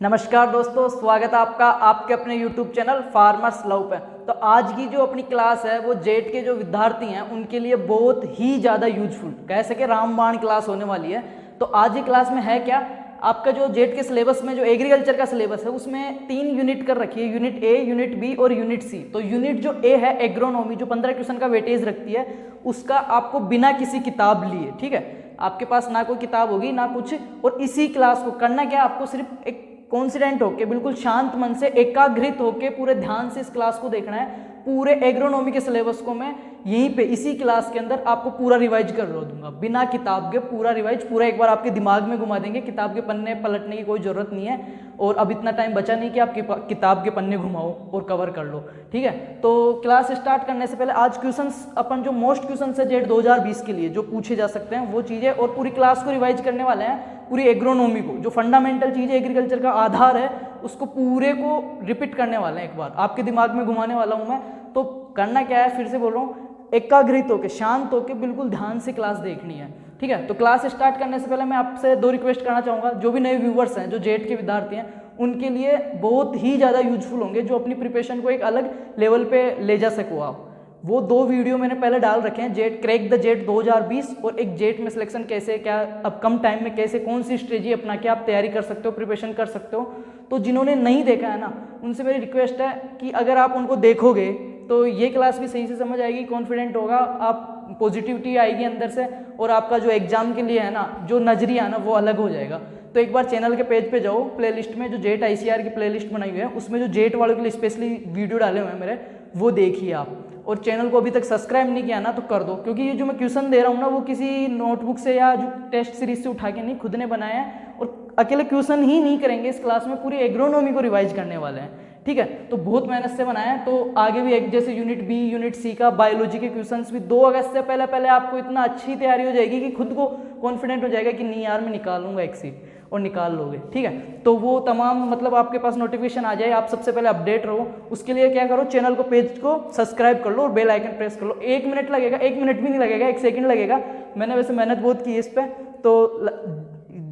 नमस्कार दोस्तों, स्वागत है आपका आपके अपने YouTube चैनल फार्मर्स लव पे। तो आज की जो अपनी क्लास है वो जेट के जो विद्यार्थी हैं उनके लिए बहुत ही ज़्यादा यूजफुल कह सके रामबाण क्लास होने वाली है। तो आज की क्लास में है क्या, आपका जो जेट के सिलेबस में जो एग्रीकल्चर का सिलेबस है उसमें 3 यूनिट कर रखी है, यूनिट ए, यूनिट बी और यूनिट सी। तो यूनिट जो ए है एग्रोनॉमी, जो 15 क्वेश्चन का वेटेज रखती है, उसका आपको बिना किसी किताब लिए, ठीक है, आपके पास ना कोई किताब होगी ना कुछ, और इसी क्लास को करना क्या, आपको सिर्फ एक कॉन्फिडेंट होके बिल्कुल शांत मन से एकाग्रित होके पूरे ध्यान से इस क्लास को देखना है। पूरे एग्रोनॉमी के सिलेबस को मैं यहीं पे इसी क्लास के अंदर आपको पूरा रिवाइज कर दूंगा, बिना किताब के पूरा रिवाइज पूरा एक बार आपके दिमाग में घुमा देंगे। किताब के पन्ने पलटने की कोई ज़रूरत नहीं है, और अब इतना टाइम बचा नहीं कि आप किताब के पन्ने घुमाओ और कवर कर लो, ठीक है। तो क्लास स्टार्ट करने से पहले आज क्वेश्चंस अपन जो मोस्ट क्वेश्चंस है जेट 2020 के लिए जो पूछे जा सकते हैं वो चीज़ें, और पूरी क्लास को रिवाइज करने वाले हैं। पूरी एग्रोनॉमी को जो फंडामेंटल चीज़ है, एग्रीकल्चर का आधार है, उसको पूरे को रिपीट करने वाले हैं, एक बार आपके दिमाग में घुमाने वाला हूं मैं। तो करना क्या है, फिर से बोल रहा हूँ, एकाग्रित होकर शांत होकर बिल्कुल ध्यान से क्लास देखनी है, ठीक है। तो क्लास स्टार्ट करने से पहले मैं आपसे 2 रिक्वेस्ट करना चाहूँगा। जो भी नए व्यूवर्स हैं, जो जेट के विद्यार्थी हैं, उनके लिए बहुत ही ज़्यादा यूजफुल होंगे, जो अपनी प्रिपरेशन को एक अलग लेवल पे ले जा सको आप। वो 2 वीडियो मैंने पहले डाल रखे हैं, जेट क्रैक द जेट 2020 और एक जेट में सिलेक्शन कैसे, क्या अब कम टाइम में कैसे कौन सी स्ट्रेटजी अपना के आप तैयारी कर सकते हो, प्रिपरेशन कर सकते हो। तो जिन्होंने नहीं देखा है ना, उनसे मेरी रिक्वेस्ट है कि अगर आप उनको देखोगे तो ये क्लास भी सही से समझ आएगी, कॉन्फिडेंट होगा आप, पॉजिटिविटी आएगी अंदर से, और आपका जो एग्जाम के लिए है ना जो नजरिया है ना वो अलग हो जाएगा। तो एक बार चैनल के पेज पे जाओ, प्लेलिस्ट में जो जेट ICR की प्लेलिस्ट बनाई हुई है उसमें जो जेट वालों के लिए स्पेशली वीडियो डाले हुए हैं मेरे, वो देखिए आप। और चैनल को अभी तक सब्सक्राइब नहीं किया ना तो कर दो, क्योंकि ये जो मैं क्वेश्चन दे रहा हूँ ना वो किसी नोटबुक से या जो टेस्ट सीरीज से उठा के नहीं, खुद ने बनाया है। और अकेले क्वेश्चन ही नहीं करेंगे इस क्लास में, पूरी एग्रोनॉमी को रिवाइज करने वाले हैं, ठीक है। तो बहुत मेहनत से बनाया है। तो आगे भी एक जैसे यूनिट बी, यूनिट सी का बायोलॉजी के क्वेश्चंस भी 2 अगस्त से पहले पहले आपको इतना अच्छी तैयारी हो जाएगी कि खुद को कॉन्फिडेंट हो जाएगा कि नहीं यार मैं निकाल लूंगा एक सीट, और निकाल लोगे, ठीक है। तो वो तमाम मतलब आपके पास नोटिफिकेशन आ जाए, आप सबसे पहले अपडेट रहो। उसके लिए क्या करो, चैनल को, पेज को सब्सक्राइब कर लो और बेल आइकन प्रेस कर लो। 1 मिनट लगेगा, 1 मिनट भी नहीं लगेगा, 1 सेकंड लगेगा। मैंने वैसे मेहनत बहुत की इस पर, तो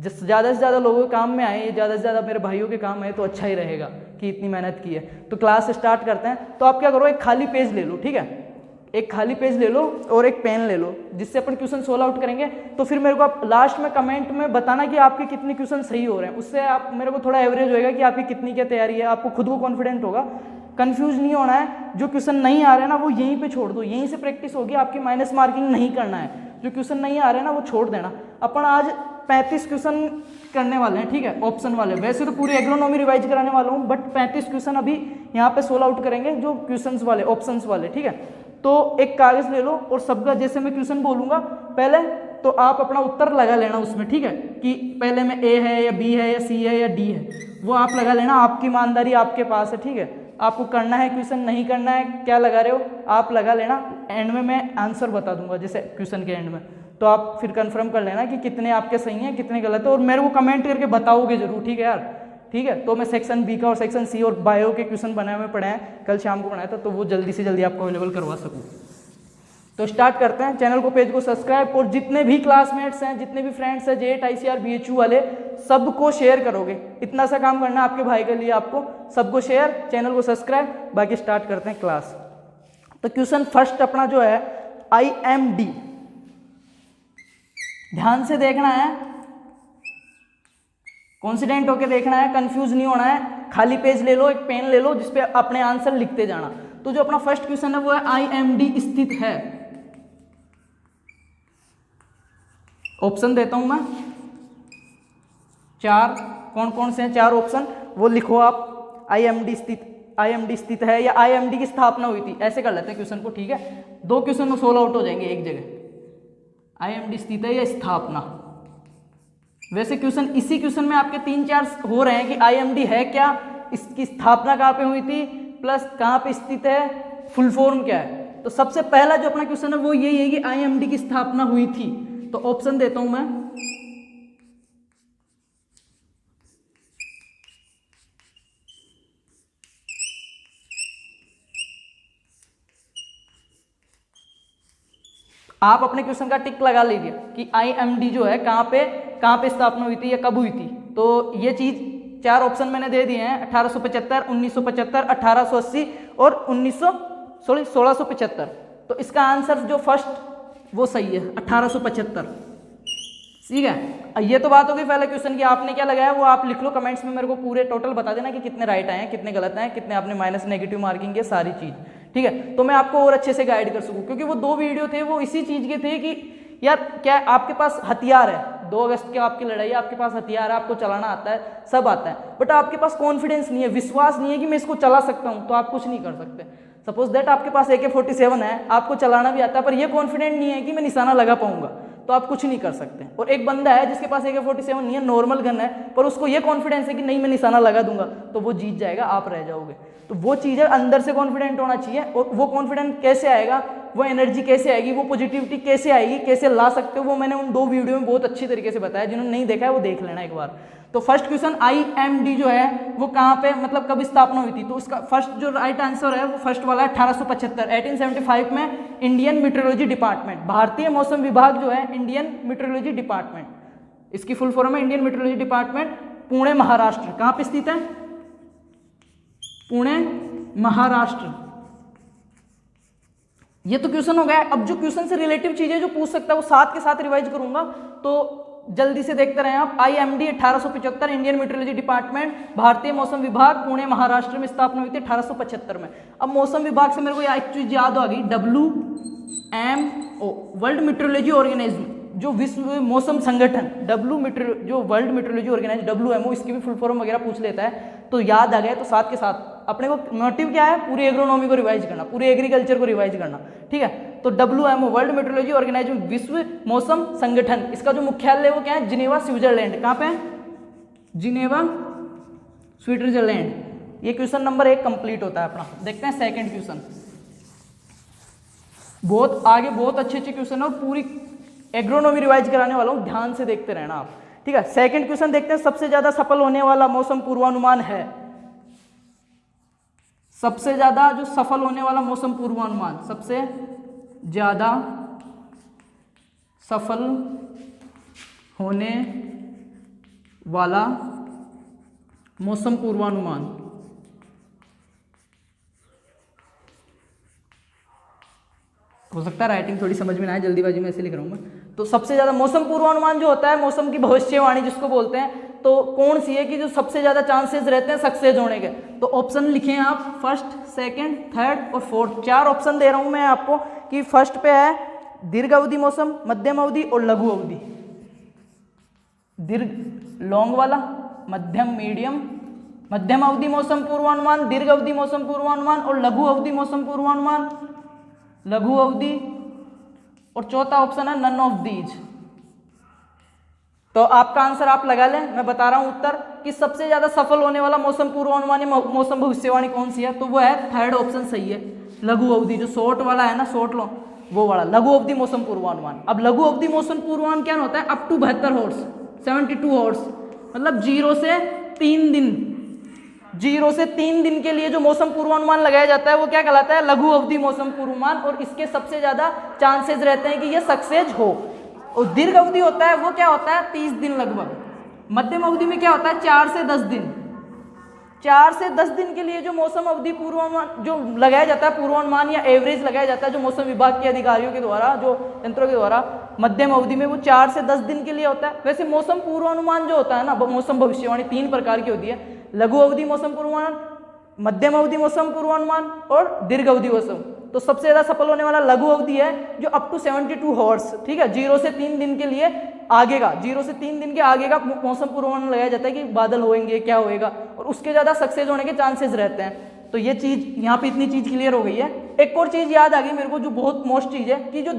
ज़्यादा से ज़्यादा लोगों के काम में आए, ज़्यादा से ज़्यादा मेरे भाइयों के काम आए तो अच्छा ही रहेगा कि इतनी मेहनत की है। तो क्लास स्टार्ट करते हैं। तो आप क्या करो, एक खाली पेज ले लो, ठीक है, एक खाली पेज ले लो और एक पेन ले लो, जिससे अपन क्वेश्चन सोल्व आउट करेंगे। तो फिर मेरे को आप लास्ट में कमेंट में बताना कि आपके कितने क्वेश्चन सही हो रहे हैं, उससे आप मेरे को थोड़ा एवरेज होएगा कि आपकी कितनी क्या तैयारी है, आपको खुद को कॉन्फिडेंट होगा। कंफ्यूज नहीं होना है, जो क्वेश्चन नहीं आ रहे हैं ना वो यहीं पे छोड़ दो, यहीं से प्रैक्टिस होगी आपकी, माइनस मार्किंग नहीं करना है। जो क्वेश्चन नहीं आ रहे हैं ना वो छोड़ देना। अपन आज 35 क्वेश्चन करने वाले हैं, ठीक है, ऑप्शन वाले। वैसे तो पूरी एग्रोनॉमी रिवाइज कराने वाला हूँ, बट 35 क्वेश्चन अभी यहाँ पे सोल्व आउट करेंगे, जो क्वेश्चंस वाले, ऑप्शंस वाले, ठीक है। तो एक कागज ले लो और सबका जैसे मैं क्वेश्चन बोलूंगा पहले, तो आप अपना उत्तर लगा लेना उसमें, ठीक है, कि पहले में ए है या बी है या सी है या डी है, वो आप लगा लेना। आपकी ईमानदारी आपके पास है, ठीक है। आपको करना है क्वेश्चन, नहीं करना है, क्या लगा रहे हो आप लगा लेना। एंड में मैं आंसर बता दूंगा, जैसे क्वेश्चन के एंड में, तो आप फिर कंफर्म कर लेना कि कितने आपके सही हैं कितने गलत है, और मेरे को कमेंट करके बताओगे जरूर, ठीक है यार, ठीक है। तो मैं सेक्शन बी का और सेक्शन सी और बायो के क्वेश्चन बनाए हुए पढ़े हैं, कल शाम को बनाया था, तो वो जल्दी से जल्दी आपको अवेलेबल करवा सकूँ। तो स्टार्ट करते हैं। चैनल को, पेज को सब्सक्राइब, और जितने भी क्लासमेट्स हैं, जितने भी फ्रेंड्स हैं जेट ICR BHU वाले, सबको शेयर करोगे। इतना सा काम करना है आपके भाई के लिए, आपको सबको शेयर, चैनल को सब्सक्राइब, बाकी स्टार्ट करते हैं क्लास। तो क्वेश्चन फर्स्ट अपना जो है IMD, ध्यान से देखना है, कॉन्फिडेंट होकर देखना है, कंफ्यूज नहीं होना है। खाली पेज ले लो, एक पेन ले लो, जिसपे अपने आंसर लिखते जाना। तो जो अपना फर्स्ट क्वेश्चन है वो है IMD स्थित है। ऑप्शन देता हूं मैं 4, कौन कौन से हैं 4 ऑप्शन, वो लिखो आप। IMD स्थित है, या IMD की स्थापना हुई थी, ऐसे कर लेते हैं क्वेश्चन को, ठीक है। 2 क्वेश्चन में सोल्व आउट हो जाएंगे एक जगह। IMD स्थित है या स्थापना। वैसे क्वेश्चन, इसी क्वेश्चन में आपके 3-4 हो रहे हैं कि IMD है क्या, इसकी स्थापना कहाँ पे हुई थी, प्लस कहाँ पे स्थित है, फुल फॉर्म क्या है। तो सबसे पहला जो अपना क्वेश्चन है वो यही है कि IMD की स्थापना हुई थी। तो ऑप्शन देता हूं मैं, आप अपने क्वेश्चन का टिक लगा लीजिए कि IMD जो है कहाँ पे स्थापना हुई थी या कब हुई थी। तो ये चीज चार ऑप्शन मैंने दे दिए हैं, 1875, 1975, 1880 और 1675। तो इसका आंसर जो फर्स्ट वो सही है, 1875। ठीक है, ये तो बात होगी पहले क्वेश्चन की। आपने क्या लगाया वो आप लिख लो कमेंट्स में, मेरे को पूरे टोटल बता देना कि कितने राइट आए हैं, कितने गलत आए हैं, कितने आपने माइनस नेगेटिव मार्किंग है, सारी चीज। ठीक है, तो मैं आपको और अच्छे से गाइड कर सकूं, क्योंकि वो 2 वीडियो थे वो इसी चीज के थे कि यार क्या आपके पास हथियार है, 2 अगस्त की आपकी लड़ाई, आपके पास हथियार है, आपको चलाना आता है, सब आता है, बट आपके पास कॉन्फिडेंस नहीं है, विश्वास नहीं है कि मैं इसको चला सकता हूं, तो आप कुछ नहीं कर सकते। सपोज दैट आपके पास AK-47 है, आपको चलाना भी आता है, पर ये कॉन्फिडेंट नहीं है कि मैं निशाना लगा पाऊंगा, तो आप कुछ नहीं कर सकते। और एक बंदा है जिसके पास AK-47 नहीं है, नॉर्मल गन है, पर उसको ये कॉन्फिडेंस है कि नहीं मैं निशाना लगा दूंगा, तो वो जीत जाएगा, आप रह जाओगे। तो वो चीज़ है, अंदर से कॉन्फिडेंट होना चाहिए। और वो कॉन्फिडेंट कैसे आएगा, वो एनर्जी कैसे आएगी, वो पॉजिटिविटी कैसे आएगी, कैसे ला सकते हो, वो मैंने उन 2 वीडियो में बहुत अच्छी तरीके से बताया। जिन्होंने नहीं देखा है वो देख लेना एक बार। तो फर्स्ट क्वेश्चन IMD जो है वो कहाँ पे, मतलब कब स्थापना हुई थी, तो उसका फर्स्ट जो राइट आंसर है वो फर्स्ट वाला है 1875, 1875 में इंडियन मीटरोलॉजी डिपार्टमेंट, भारतीय मौसम विभाग जो है, इंडियन मीटरोलॉजी डिपार्टमेंट, इसकी फुल फॉर्म है Indian meteorology department, Pune Maharashtra. कहाँ पे स्थित है, पुणे महाराष्ट्र। ये तो क्वेश्चन हो गया। अब जो क्वेश्चन से रिलेटिव चीजें जो पूछ सकता है वो साथ के साथ रिवाइज करूंगा, तो जल्दी से देखते रहें आप। IMD 1875, इंडियन मेट्रोलॉजी डिपार्टमेंट, भारतीय मौसम विभाग, पुणे महाराष्ट्र में स्थापना हुई थी 1875 में। अब मौसम विभाग से मेरे को एक चीज याद आ गई, WMO, वर्ल्ड मेट्रोलॉजी ऑर्गेनाइजेशन, जो विश्व मौसम संगठन, जो वर्ल्ड मेट्रोलॉजी ऑर्गेनाइजेशन WMO, इसकी भी फुल फॉर्म वगैरह पूछ लेता है, तो याद आ गया। तो साथ के साथ अपने को मोटिव क्या है, पूरी एग्रोनॉमी को रिवाइज करना, पूरे एग्रीकल्चर को रिवाइज करना। ठीक है, तो WMO, वर्ल्ड मेट्रोलॉजी ऑर्गेनाइजेशन, विश्व मौसम संगठन, इसका जो मुख्यालय वो क्या है, जिनेवा स्विट्जरलैंड। कहाँ पे है, जिनेवा स्विट्जरलैंड। ये क्वेश्चन नंबर 1 कंप्लीट होता है अपना। देखते हैं सेकंड क्वेश्चन। बहुत आगे बहुत अच्छे क्वेश्चन है और पूरी एग्रोनॉमी रिवाइज कराने वाला हूं, ध्यान से देखते रहना आप। ठीक है, सेकंड क्वेश्चन देखते हैं। सबसे ज्यादा सफल होने वाला मौसम पूर्वानुमान है, सबसे ज्यादा जो सफल होने वाला मौसम पूर्वानुमान, सबसे ज्यादा सफल होने वाला मौसम पूर्वानुमान, हो सकता है राइटिंग थोड़ी समझ में ना आए, जल्दीबाजी में ऐसे लिख रहा हूं मैं। तो सबसे ज्यादा मौसम पूर्वानुमान जो होता है, मौसम की भविष्यवाणी जिसको बोलते हैं, तो कौन सी है कि जो सबसे ज्यादा चांसेस रहते हैं सक्सेस होने के। तो ऑप्शन लिखें आप, फर्स्ट, सेकंड, थर्ड और फोर्थ। 4 ऑप्शन दे रहा हूं मैं आपको कि फर्स्ट पे है दीर्घ अवधि मौसम, मध्यम अवधि और लघु अवधि। दीर्घ लॉन्ग वाला, मध्यम मीडियम, मध्यम अवधि मौसम पूर्वानुमान, दीर्घ अवधि मौसम पूर्वानुमान और लघु अवधि मौसम पूर्वानुमान, लघु अवधि। और चौथा ऑप्शन है नन ऑफ दीज। तो आपका आंसर आप लगा लें, मैं बता रहा हूं उत्तर कि सबसे ज्यादा सफल होने वाला मौसम पूर्वानुमान या मौसम भविष्यवाणी कौन सी है, तो वो है थर्ड ऑप्शन सही है, लघु अवधि। जो शॉर्ट वाला है ना, शॉर्ट लो वो वाला लघु अवधि मौसम पूर्वानुमान। अब लघु अवधि मौसम पूर्वानुमान क्या होता है, अप टू 72 हॉर्स, 72 हॉर्स, मतलब 0 से 3 दिन, 0 से 3 दिन के लिए जो मौसम पूर्वानुमान लगाया जाता है वो क्या कहलाता है, लघु अवधि मौसम पूर्वानुमान। और इसके सबसे ज्यादा चांसेस रहते हैं कि ये सक्सेस हो। और दीर्घ अवधि होता है वो क्या होता है, 30 दिन लगभग। मध्यम अवधि में क्या होता है, 4 से 10 दिन। 4 से 10 दिन के लिए जो मौसम अवधि पूर्वानुमान जो लगाया जाता है, पूर्वानुमान या एवरेज लगाया जाता है जो मौसम विभाग के अधिकारियों के द्वारा, जो यंत्रों के द्वारा, मध्यम अवधि में वो 4 से 10 दिन के लिए होता है। वैसे मौसम पूर्वानुमान जो होता है ना, मौसम भविष्यवाणी 3 प्रकार की होती है, लघु अवधि मौसम पूर्वानुमान, मध्यम अवधि मौसम पूर्वानुमान और दीर्घ अवधि मौसम। तो सबसे ज्यादा सफल होने वाला लघु अवधि है जो अप टू 72 हॉर्स, ठीक है, 0 से 3 दिन के लिए आगे का, 0 से 3 दिन के आगे का मौसम पूर्वानुमान लगाया जाता है कि बादल होंगे, क्या होएगा, और उसके ज्यादा सक्सेस होने के चांसेस रहते हैं। तो ये चीज यहाँ पे इतनी चीज क्लियर हो गई है। एक और चीज याद आ गई मेरे को जो बहुत मोस्ट चीज है कि जो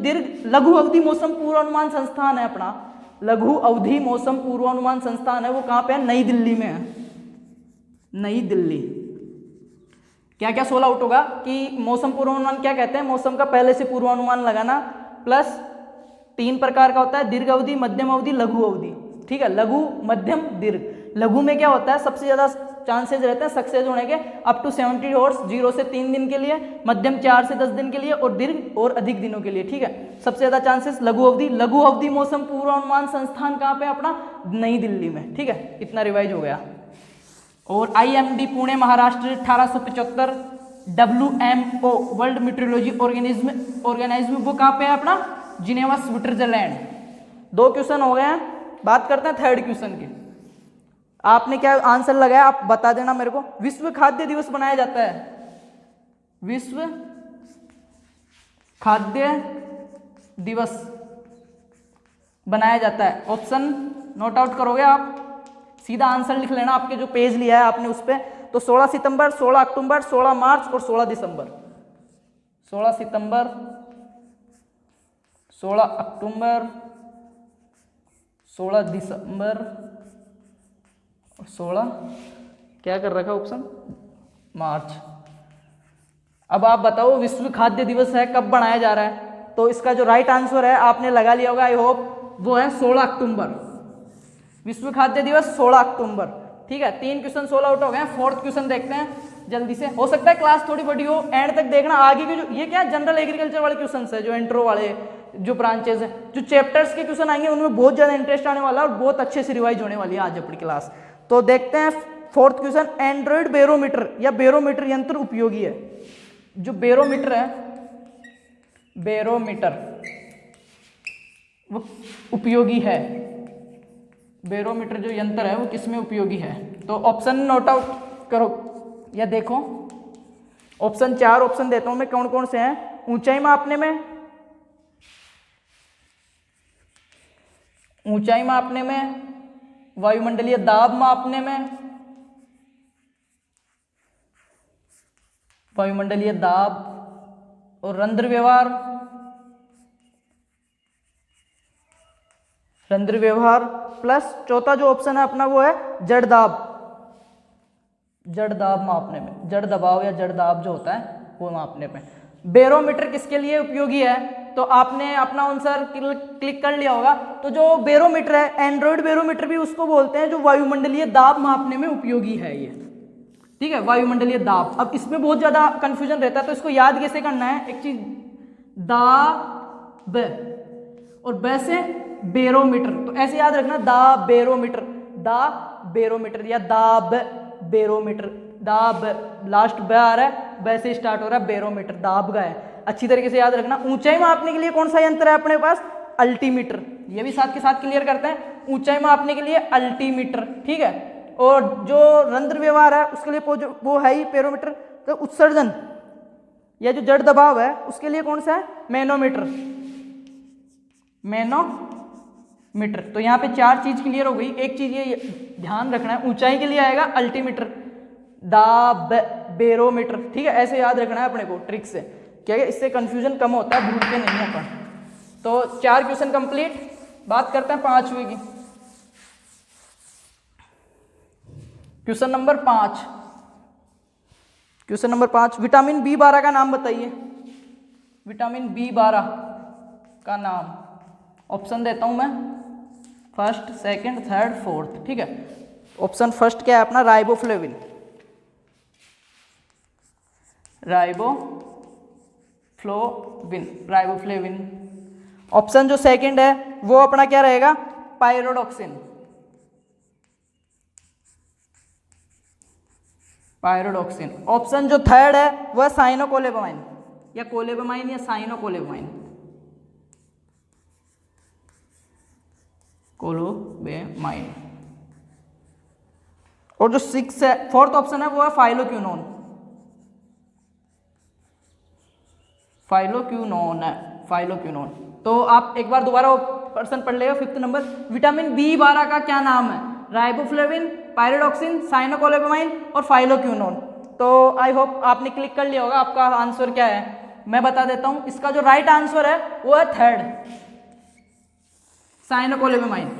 लघु अवधि मौसम पूर्वानुमान संस्थान है अपना, लघु अवधि मौसम पूर्वानुमान संस्थान है, वो कहाँ पे है, नई दिल्ली में है, नई दिल्ली। क्या क्या सोल्व आउट होगा कि मौसम पूर्वानुमान क्या कहते हैं, मौसम का पहले से पूर्वानुमान लगाना, प्लस 3 प्रकार का होता है, दीर्घ अवधि, मध्यम अवधि, लघु अवधि। ठीक है, लघु, मध्यम, दीर्घ। लघु में क्या होता है, सबसे ज्यादा चांसेस रहते हैं सक्सेस होने के अप टू 70 हॉर्स, 0 से 3 दिन के लिए, मध्यम 4 से 10 दिन के लिए और दीर्घ और अधिक दिनों के लिए। ठीक है, सबसे ज्यादा चांसेस लघु अवधि। लघु अवधि मौसम पूर्वानुमान संस्थान कहाँ पे अपना, नई दिल्ली में। ठीक है, इतना रिवाइज हो गया। और IMD Pune Maharashtra 1875, WMO world meteorology organism वो कहाँ पे है अपना, जिनेवा स्विट्जरलैंड। 2 क्वेश्चन हो गए हैं। बात करते हैं थर्ड क्वेश्चन की। आपने क्या आंसर लगाया आप बता देना मेरे को। विश्व खाद्य दिवस बनाया जाता है, विश्व खाद्य दिवस बनाया जाता है। ऑप्शन नोट आउट करोगे आप, सीधा आंसर लिख लेना आपके जो पेज लिया है आपने उस पर। तो 16 सितंबर, 16 अक्टूबर, 16 मार्च और 16 दिसंबर। 16 सितंबर, 16 अक्टूबर, 16 दिसंबर और 16 क्या कर रखा ऑप्शन, मार्च। अब आप बताओ विश्व खाद्य दिवस है कब बनाया जा रहा है। तो इसका जो राइट आंसर है आपने लगा लिया होगा आई होप, वो है 16 अक्टूबर। विश्व खाद्य दिवस 16 अक्टूबर। ठीक है, 3 क्वेश्चन 16 आउट हो गए। फोर्थ क्वेश्चन देखते हैं जल्दी से। हो सकता है क्लास थोड़ी बड़ी हो, एंड तक देखना। आगे के जो ये क्या जनरल एग्रीकल्चर वाले क्वेश्चन है, जो इंट्रो वाले जो ब्रांचेस है, जो चैप्टर्स के क्वेश्चन आएंगे उनमें बहुत ज्यादा इंटरेस्ट आने वाला है और बहुत अच्छे से रिवाइज होने वाली है आज अपनी क्लास। तो देखते हैं फोर्थ क्वेश्चन। एंड्रॉइड बैरोमीटर या बैरोमीटर यंत्र उपयोगी है। जो बैरोमीटर है, बैरोमीटर वो उपयोगी है। बैरोमीटर जो यंत्र है वो किसमें उपयोगी है। तो ऑप्शन नोट आउट करो या देखो। ऑप्शन 4 ऑप्शन देता हूं मैं, कौन कौन से हैं। ऊंचाई मापने में, ऊंचाई मापने में, वायुमंडलीय दाब मापने में, वायुमंडलीय दाब और रंध्र व्यवहार, रंध्र व्यवहार प्लस चौथा जो ऑप्शन है अपना वो है जड़ दाब, जड़ दाब मापने में, जड़ दबाव या जड़ दाब जो होता है वो मापने में। बैरोमीटर किसके लिए उपयोगी है, तो आपने अपना आंसर क्लिक कर लिया होगा। तो जो बैरोमीटर है, एंड्रॉइड बैरोमीटर भी उसको बोलते हैं, जो वायुमंडलीय दाब मापने में उपयोगी है ये। ठीक है, वायुमंडलीय दाब। अब इसमें बहुत ज्यादा कंफ्यूजन रहता है, तो इसको याद कैसे करना है। एक चीज दाब और वैसे बैरोमीटर, तो ऐसे याद रखना, दा बैरोमीटर, दा बैरोमीटर या दाब बैरोमीटर। दाब लास्ट ब आ रहा है, वैसे स्टार्ट हो रहा है बैरोमीटर, दाब का है। अच्छी तरीके से याद रखना। ऊंचाई मापने के लिए कौन सा यंत्र है अपने पास, अल्टीमीटर। ये भी साथ के साथ क्लियर करते हैं, ऊंचाई मापने के लिए अल्टीमीटर। ठीक है, और जो रंध्र व्यवहार है उसके लिए वो है ही बैरोमीटर। तो उत्सर्जन या जो जड़ दबाव है उसके लिए कौन सा है, मैनोमीटर, मैनोमीटर। तो यहाँ पे 4 चीज क्लियर हो गई। एक चीज ये ध्यान रखना है, ऊंचाई के लिए आएगा अल्टीमीटर, दाब बैरोमीटर। ठीक है, ऐसे याद रखना है अपने को ट्रिक से, क्या है, इससे कंफ्यूजन कम होता है, भूलते नहीं है अपन। तो 4 क्वेश्चन कंप्लीट। बात करते हैं 5वें की। Question number 5, question number 5, vitamin B12 का नाम बताइए। विटामिन B12 का नाम। ऑप्शन देता हूं मैं, फर्स्ट, सेकंड, थर्ड, फोर्थ। ठीक है, ऑप्शन फर्स्ट क्या है अपना, राइबोफ्लेविन, राइबोफ्लोविन, राइबोफ्लेविन। ऑप्शन जो सेकंड है वो अपना क्या रहेगा, पायरोडॉक्सिन, पायरोडॉक्सिन। ऑप्शन जो थर्ड है वह साइनोकोलेबामाइन या कोलेबामाइन या साइनोकोलेबामाइन, कोलोबेमाइन। और जो 6 है, फोर्थ ऑप्शन है वो है फाइलोक्यूनोन, फाइलोक्यूनोन है, फाइलोक्यूनोन। तो आप एक बार दोबारा प्रश्न पढ़ लेगा 5th नंबर। विटामिन B12 का क्या नाम है, राइबोफ्लेविन, पायरोडॉक्सिन, साइनोकोलेबामाइन और फाइलोक्यूनोन। तो आई होप आपने क्लिक कर लिया होगा, आपका आंसर क्या है मैं बता देता हूं। इसका जो राइट आंसर है वो है थर्ड, साइनोकोलेबामाइन।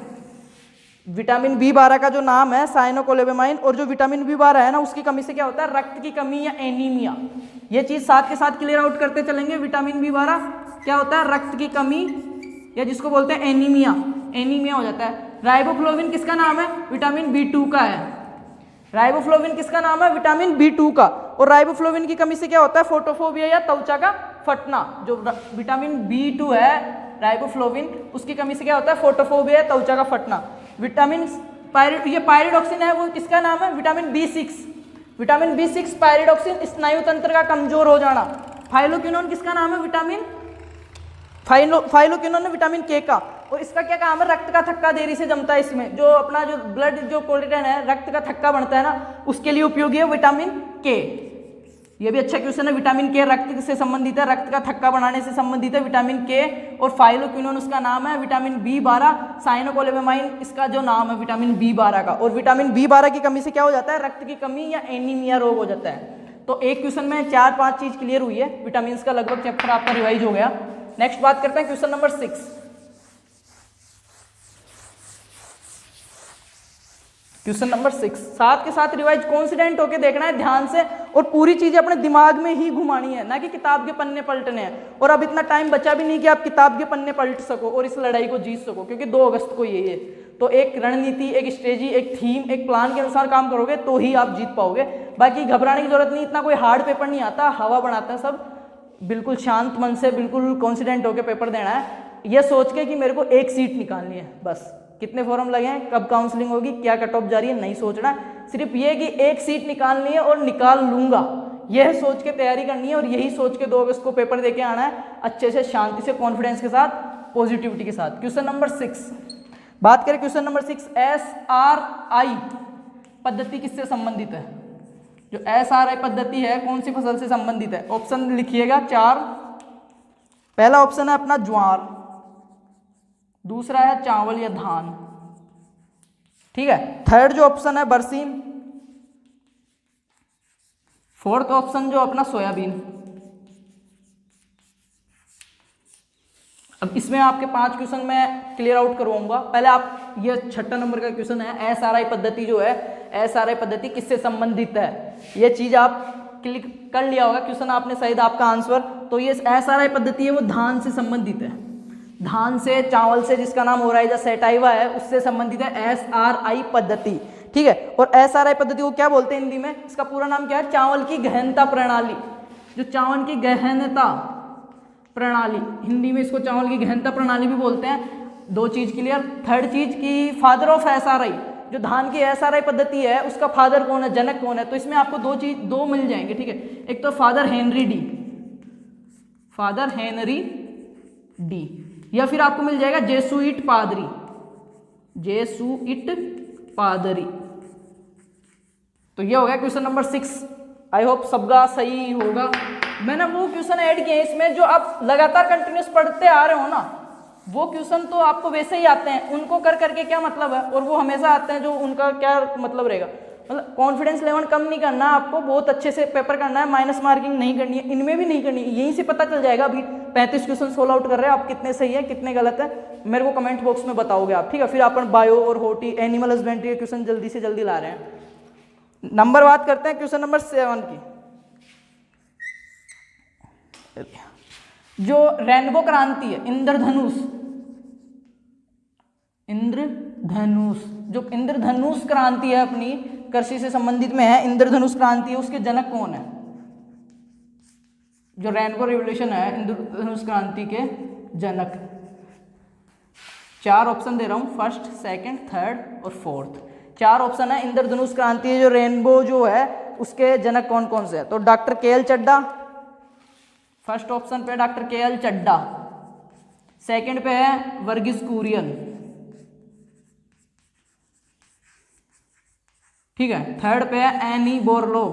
विटामिन B12 का जो नाम है साइनोकोलेबामाइन। और जो विटामिन B12 है ना, उसकी कमी से क्या होता है, रक्त की कमी या एनीमिया। ये चीज साथ के साथ क्लियर आउट करते चलेंगे। विटामिन B12 क्या होता है, रक्त की कमी या जिसको बोलते हैं एनीमिया, एनीमिया हो जाता है। राइबोफ्लोविन किसका नाम है, विटामिन B2 का है। राइबोफ्लोविन किसका नाम है, विटामिन B2 का। और राइबोफ्लोविन की कमी से क्या होता है, फोटोफोबिया या त्वचा का फटना। जो विटामिन B2 है राइबोफ्लोविन, उसकी कमी से क्या होता है, फोटोफोबिया या त्वचा का फटना। विटामिन ये पायरिडॉक्सिन है वो किसका नाम है? Vitamin B6। Vitamin B6 pyridoxine, स्नायु तंत्र का कमजोर हो जाना। फाइलोक्विनोन किसका नाम है? फाइलोक्विनोन है विटामिन K का। और इसका क्या काम है? रक्त का थक्का देरी से जमता है इसमें, जो अपना जो ब्लड जो कोलेस्ट्रॉल है, रक्त का थक्का बनता है ना, उसके लिए उपयोगी है विटामिन K। ये भी अच्छा क्वेश्चन है। विटामिन K रक्त से संबंधित है, रक्त का थक्का बनाने से संबंधित है विटामिन K। और फाइलोक्विनोन उसका नाम है। विटामिन B12 साइनोकोलेमाइन इसका जो नाम है विटामिन B12 का। और विटामिन B12 की कमी से क्या हो जाता है? रक्त की कमी या एनीमिया रोग हो जाता है। तो एक क्वेश्चन में 4-5 चीज क्लियर हुई है। विटामिन का लगभग चैप्टर आपका रिवाइज हो गया। नेक्स्ट बात करते हैं क्वेश्चन नंबर 6। क्वेश्चन नंबर 6 साथ के साथ रिवाइज कॉन्फिडेंट होकर देखना है ध्यान से, और पूरी चीजें अपने दिमाग में ही घुमानी है, ना कि किताब के पन्ने पलटने हैं। और अब इतना टाइम बचा भी नहीं कि आप किताब के पन्ने पलट सको और इस लड़ाई को जीत सको, क्योंकि 2 अगस्त को यही है। तो एक रणनीति, एक स्ट्रेटजी, एक थीम, एक प्लान के अनुसार काम करोगे तो ही आप जीत पाओगे। बाकी घबराने की जरूरत नहीं, इतना कोई हार्ड पेपर नहीं आता, हवा बनाता है सब। बिल्कुल शांत मन से, बिल्कुल कॉन्फिडेंट होकर पेपर देना है, यह सोच के कि मेरे को एक सीट निकालनी है बस। कितने फॉर्म लगे हैं, कब काउंसलिंग होगी, क्या कट ऑफ जा रही है, नहीं सोचना। सिर्फ ये कि एक सीट निकालनी है और निकाल लूंगा, यह सोच के तैयारी करनी है। और यही सोच के 2 अगस्त को पेपर देके आना है, अच्छे से, शांति से, कॉन्फिडेंस के साथ, पॉजिटिविटी के साथ। क्वेश्चन नंबर 6 बात करें। क्वेश्चन नंबर 6 SRI पद्धति किससे संबंधित है? जो SRI पद्धति है कौन सी फसल से संबंधित है? ऑप्शन लिखिएगा 4। पहला ऑप्शन है अपना ज्वार, दूसरा है चावल या धान, ठीक है। थर्ड जो ऑप्शन है बरसीम, फोर्थ ऑप्शन जो अपना सोयाबीन। अब इसमें आपके 5 क्वेश्चन मैं क्लियर आउट करवाऊंगा। पहले आप, ये 6 नंबर का क्वेश्चन है, SRI पद्धति जो है, SRI पद्धति किससे संबंधित है, ये चीज आप क्लिक कर लिया होगा क्वेश्चन आपने, सही आपका आंसर। तो ये SRI पद्धति है वो धान से संबंधित है, धान से, चावल से, जिसका नाम ओराइजा सैटाइवा है, उससे संबंधित है SRI पद्धति, ठीक है। और SRI पद्धति को क्या बोलते हैं हिंदी में? इसका पूरा नाम क्या है? चावल की गहनता प्रणाली। जो चावल की गहनता प्रणाली, हिंदी में इसको चावल की गहनता प्रणाली भी बोलते हैं। 2 चीज क्लियर। थर्ड चीज की फादर ऑफ SRI, जो धान की SRI पद्धति है उसका फादर कौन है, जनक कौन है? तो इसमें आपको 2 मिल जाएंगे, ठीक है। एक तो फादर हेनरी डी, या फिर आपको मिल जाएगा जेसुइट पादरी। तो ये हो गया क्वेश्चन नंबर 6। आई होप सबका सही होगा। मैंने वो क्वेश्चन ऐड किए इसमें जो आप लगातार कंटिन्यूस पढ़ते आ रहे हो ना, वो क्वेश्चन तो आपको वैसे ही आते हैं, उनको कर करके क्या मतलब है, और वो हमेशा आते हैं जो उनका क्या मतलब रहेगा। मतलब कॉन्फिडेंस लेवल कम नहीं करना आपको, बहुत अच्छे से पेपर करना है, माइनस मार्किंग नहीं करनी है, इनमें भी नहीं करनी है। यहीं से पता चल जाएगा। अभी 35 क्वेश्चन सोल्व आउट कर रहे हैं आप, कितने सही है कितने गलत है मेरे को कमेंट बॉक्स में बताओगे आप, ठीक है। फिर अपन बायो और होटी, एनिमल हस्बेंड्री के क्वेश्चन जल्दी से जल्दी ला रहे हैं। नंबर बात करते हैं क्वेश्चन नंबर 7 की। जो रेनबो क्रांति है, इंद्रधनुष, जो इंद्रधनुष क्रांति है अपनी कृषि से संबंधित में है, इंद्रधनुष क्रांति है, उसके जनक कौन है? जो रेनबो रिवोल्यूशन है, इंद्रधनुष क्रांति के जनक। 4 ऑप्शन दे रहा हूं, फर्स्ट, सेकंड, थर्ड और फोर्थ। 4 ऑप्शन है। इंद्रधनुष क्रांति है जो रेनबो जो है उसके जनक कौन कौन से है? तो डॉक्टर KL चड्डा, फर्स्ट ऑप्शन पे डॉक्टर KL चड्डा, सेकंड पे है वर्गीस कुरियन, ठीक है। थर्ड पे है एनी बोरलॉग,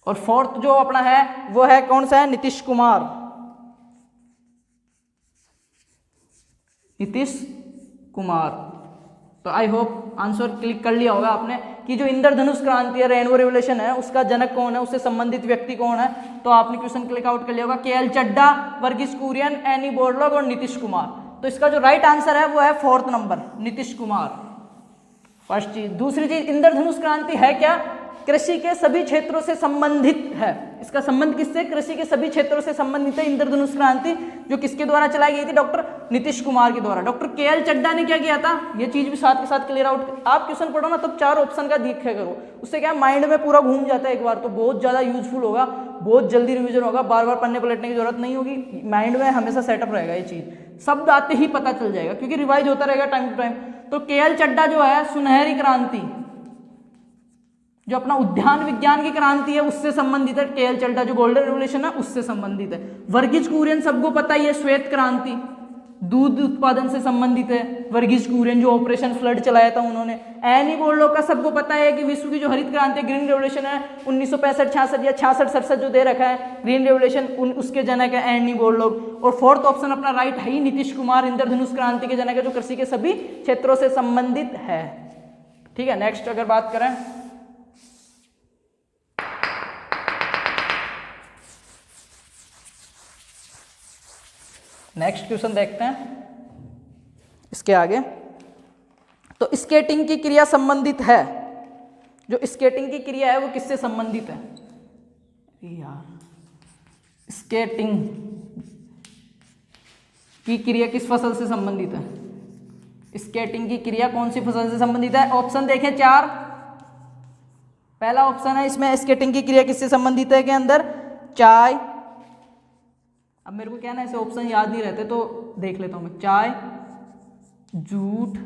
और फोर्थ जो अपना है वो है कौन सा है? नीतीश कुमार। तो आई होप आंसर क्लिक कर लिया होगा आपने कि जो इंद्रधनुष क्रांति है, रेनबो रिवोल्यूशन है, उसका जनक कौन है, उससे संबंधित व्यक्ति कौन है। तो आपने क्वेश्चन क्लिक आउट कर लिया होगा, KL चड्डा, वर्गीस कुरियन, एनी बोरलॉग और नीतीश कुमार। तो इसका जो राइट आंसर है वो है 4th number, Nitish Kumar. First चीज। दूसरी चीज, इंद्रधनुष क्रांति है क्या? कृषि के सभी क्षेत्रों से संबंधित है। इसका संबंध किससे? कृषि के सभी क्षेत्रों से संबंधित है इंद्रधनुष क्रांति, जो किसके द्वारा चलाई गई थी? डॉक्टर नीतीश कुमार के द्वारा। डॉक्टर KL चड्डा ने क्या किया था, ये चीज भी साथ के साथ क्लियर आउट। आप क्वेश्चन पढ़ो ना तब 4 ऑप्शन का देखे करो, उससे क्या माइंड में पूरा घूम जाता है एक बार, तो बहुत ज्यादा यूजफुल होगा, बहुत जल्दी रिविजन होगा, बार बार पढ़ने पलटने की जरूरत नहीं होगी, माइंड में हमेशा सेटअप रहेगा ये चीज। शब्द आते ही पता चल जाएगा क्योंकि रिवाइज होता रहेगा टाइम टू टाइम। तो केएल चड्ढा जो है सुनहरी क्रांति, जो अपना उद्यान विज्ञान की क्रांति है उससे संबंधित है। केएल चड्ढा जो गोल्डन रेवोल्यूशन है उससे संबंधित है। वर्गीज कुरियन सबको पता ही है, श्वेत क्रांति दूध उत्पादन से संबंधित है। वर्गीज कुरियन जो ऑपरेशन फ्लड चलाया था उन्होंने। एनी बोर्लॉग का सबको पता है कि विश्व की जो हरित क्रांति ग्रीन रेवोल्यूशन है 1965-66 या 66-67 जो दे रखा है ग्रीन रेवोल्यूशन, उसके जनक है एनी बोर्लॉग। और फोर्थ ऑप्शन अपना राइट है ही नीतीश कुमार, इंद्रधनुष क्रांति के जनक है जो कृषि के सभी क्षेत्रों से संबंधित है। ठीक है, नेक्स्ट अगर बात करें नेक्स्ट क्वेश्चन देखते हैं इसके आगे। तो स्केटिंग की क्रिया संबंधित है, जो स्केटिंग की क्रिया है वो किससे संबंधित है यार? स्केटिंग की क्रिया किस फसल से संबंधित है? स्केटिंग की क्रिया कौन सी फसल से संबंधित है? ऑप्शन देखें 4। पहला ऑप्शन है इसमें स्केटिंग की क्रिया किससे संबंधित है के अंदर चाय। अब मेरे को क्या ना ऐसे ऑप्शन याद नहीं रहते तो देख लेता हूं मैं। चाय, जूट,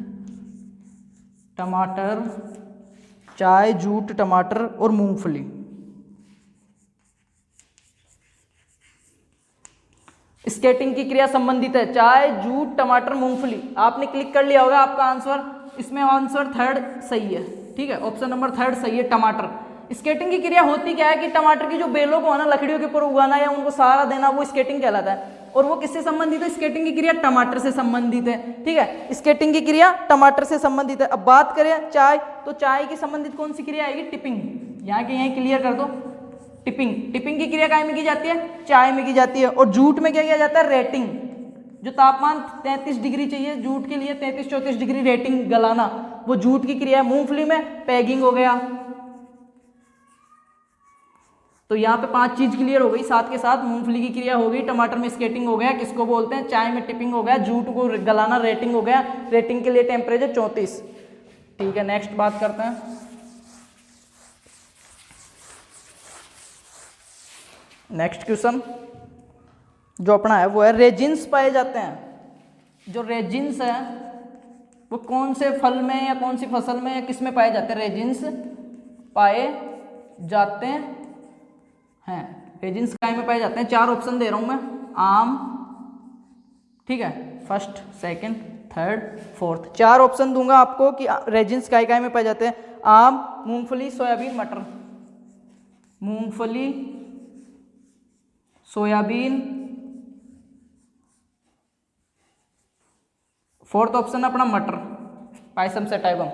टमाटर, चाय, जूट, टमाटर और मूंगफली। स्केटिंग की क्रिया संबंधित है चाय, जूट, टमाटर, मूंगफली। आपने क्लिक कर लिया होगा, आपका आंसर इसमें आंसर थर्ड सही है। ठीक है, ऑप्शन नंबर थर्ड सही है, टमाटर। स्केटिंग की क्रिया होती क्या है कि टमाटर की जो बेलों को है ना लकड़ियों के ऊपर उगाना या उनको सहारा देना, वो स्केटिंग कहलाता है। और वो किससे संबंधित है? स्केटिंग की क्रिया टमाटर से संबंधित है। ठीक है, स्केटिंग की क्रिया टमाटर से संबंधित है। अब बात करें चाय, तो चाय की संबंधित कौन सी क्रिया आएगी? टिपिंग। यहाँ के यहीं क्लियर कर दो, टिपिंग। टिपिंग की क्रिया काय में की जाती है? चाय में की जाती है। और जूट में क्या किया जाता है? रेटिंग। जो तापमान 33 डिग्री चाहिए जूट के लिए, 33-34 डिग्री रेटिंग गलाना, वो जूट की क्रिया है। मूंगफली में पैगिंग हो गया। तो यहाँ पे 5 चीज क्लियर हो गई। साथ के साथ मूंगफली की क्रिया हो गई, टमाटर में स्केटिंग हो गया, किसको बोलते हैं? चाय में टिपिंग हो गया, जूट को गलाना रेटिंग हो गया। रेटिंग के लिए टेम्परेचर 34। ठीक है, नेक्स्ट बात करते हैं। नेक्स्ट क्वेश्चन जो अपना है वो है रेजिन्स पाए जाते हैं। जो रेजिन्स है वो कौन से फल में या कौन सी फसल में या किस में पाए जाते हैं? रेजिन्स पाए जाते हैं। रेजिन्स काय में पाए जाते हैं? 4 ऑप्शन दे रहा हूं मैं। आम, ठीक है, first, second, third, fourth. 4 option दूंगा आपको कि रेजिन्स काय में पाए जाते हैं। आम, मूंगफली, सोयाबीन, मटर। मूंगफली, सोयाबीन, फोर्थ ऑप्शन अपना मटर, पायसम सैटाइवम।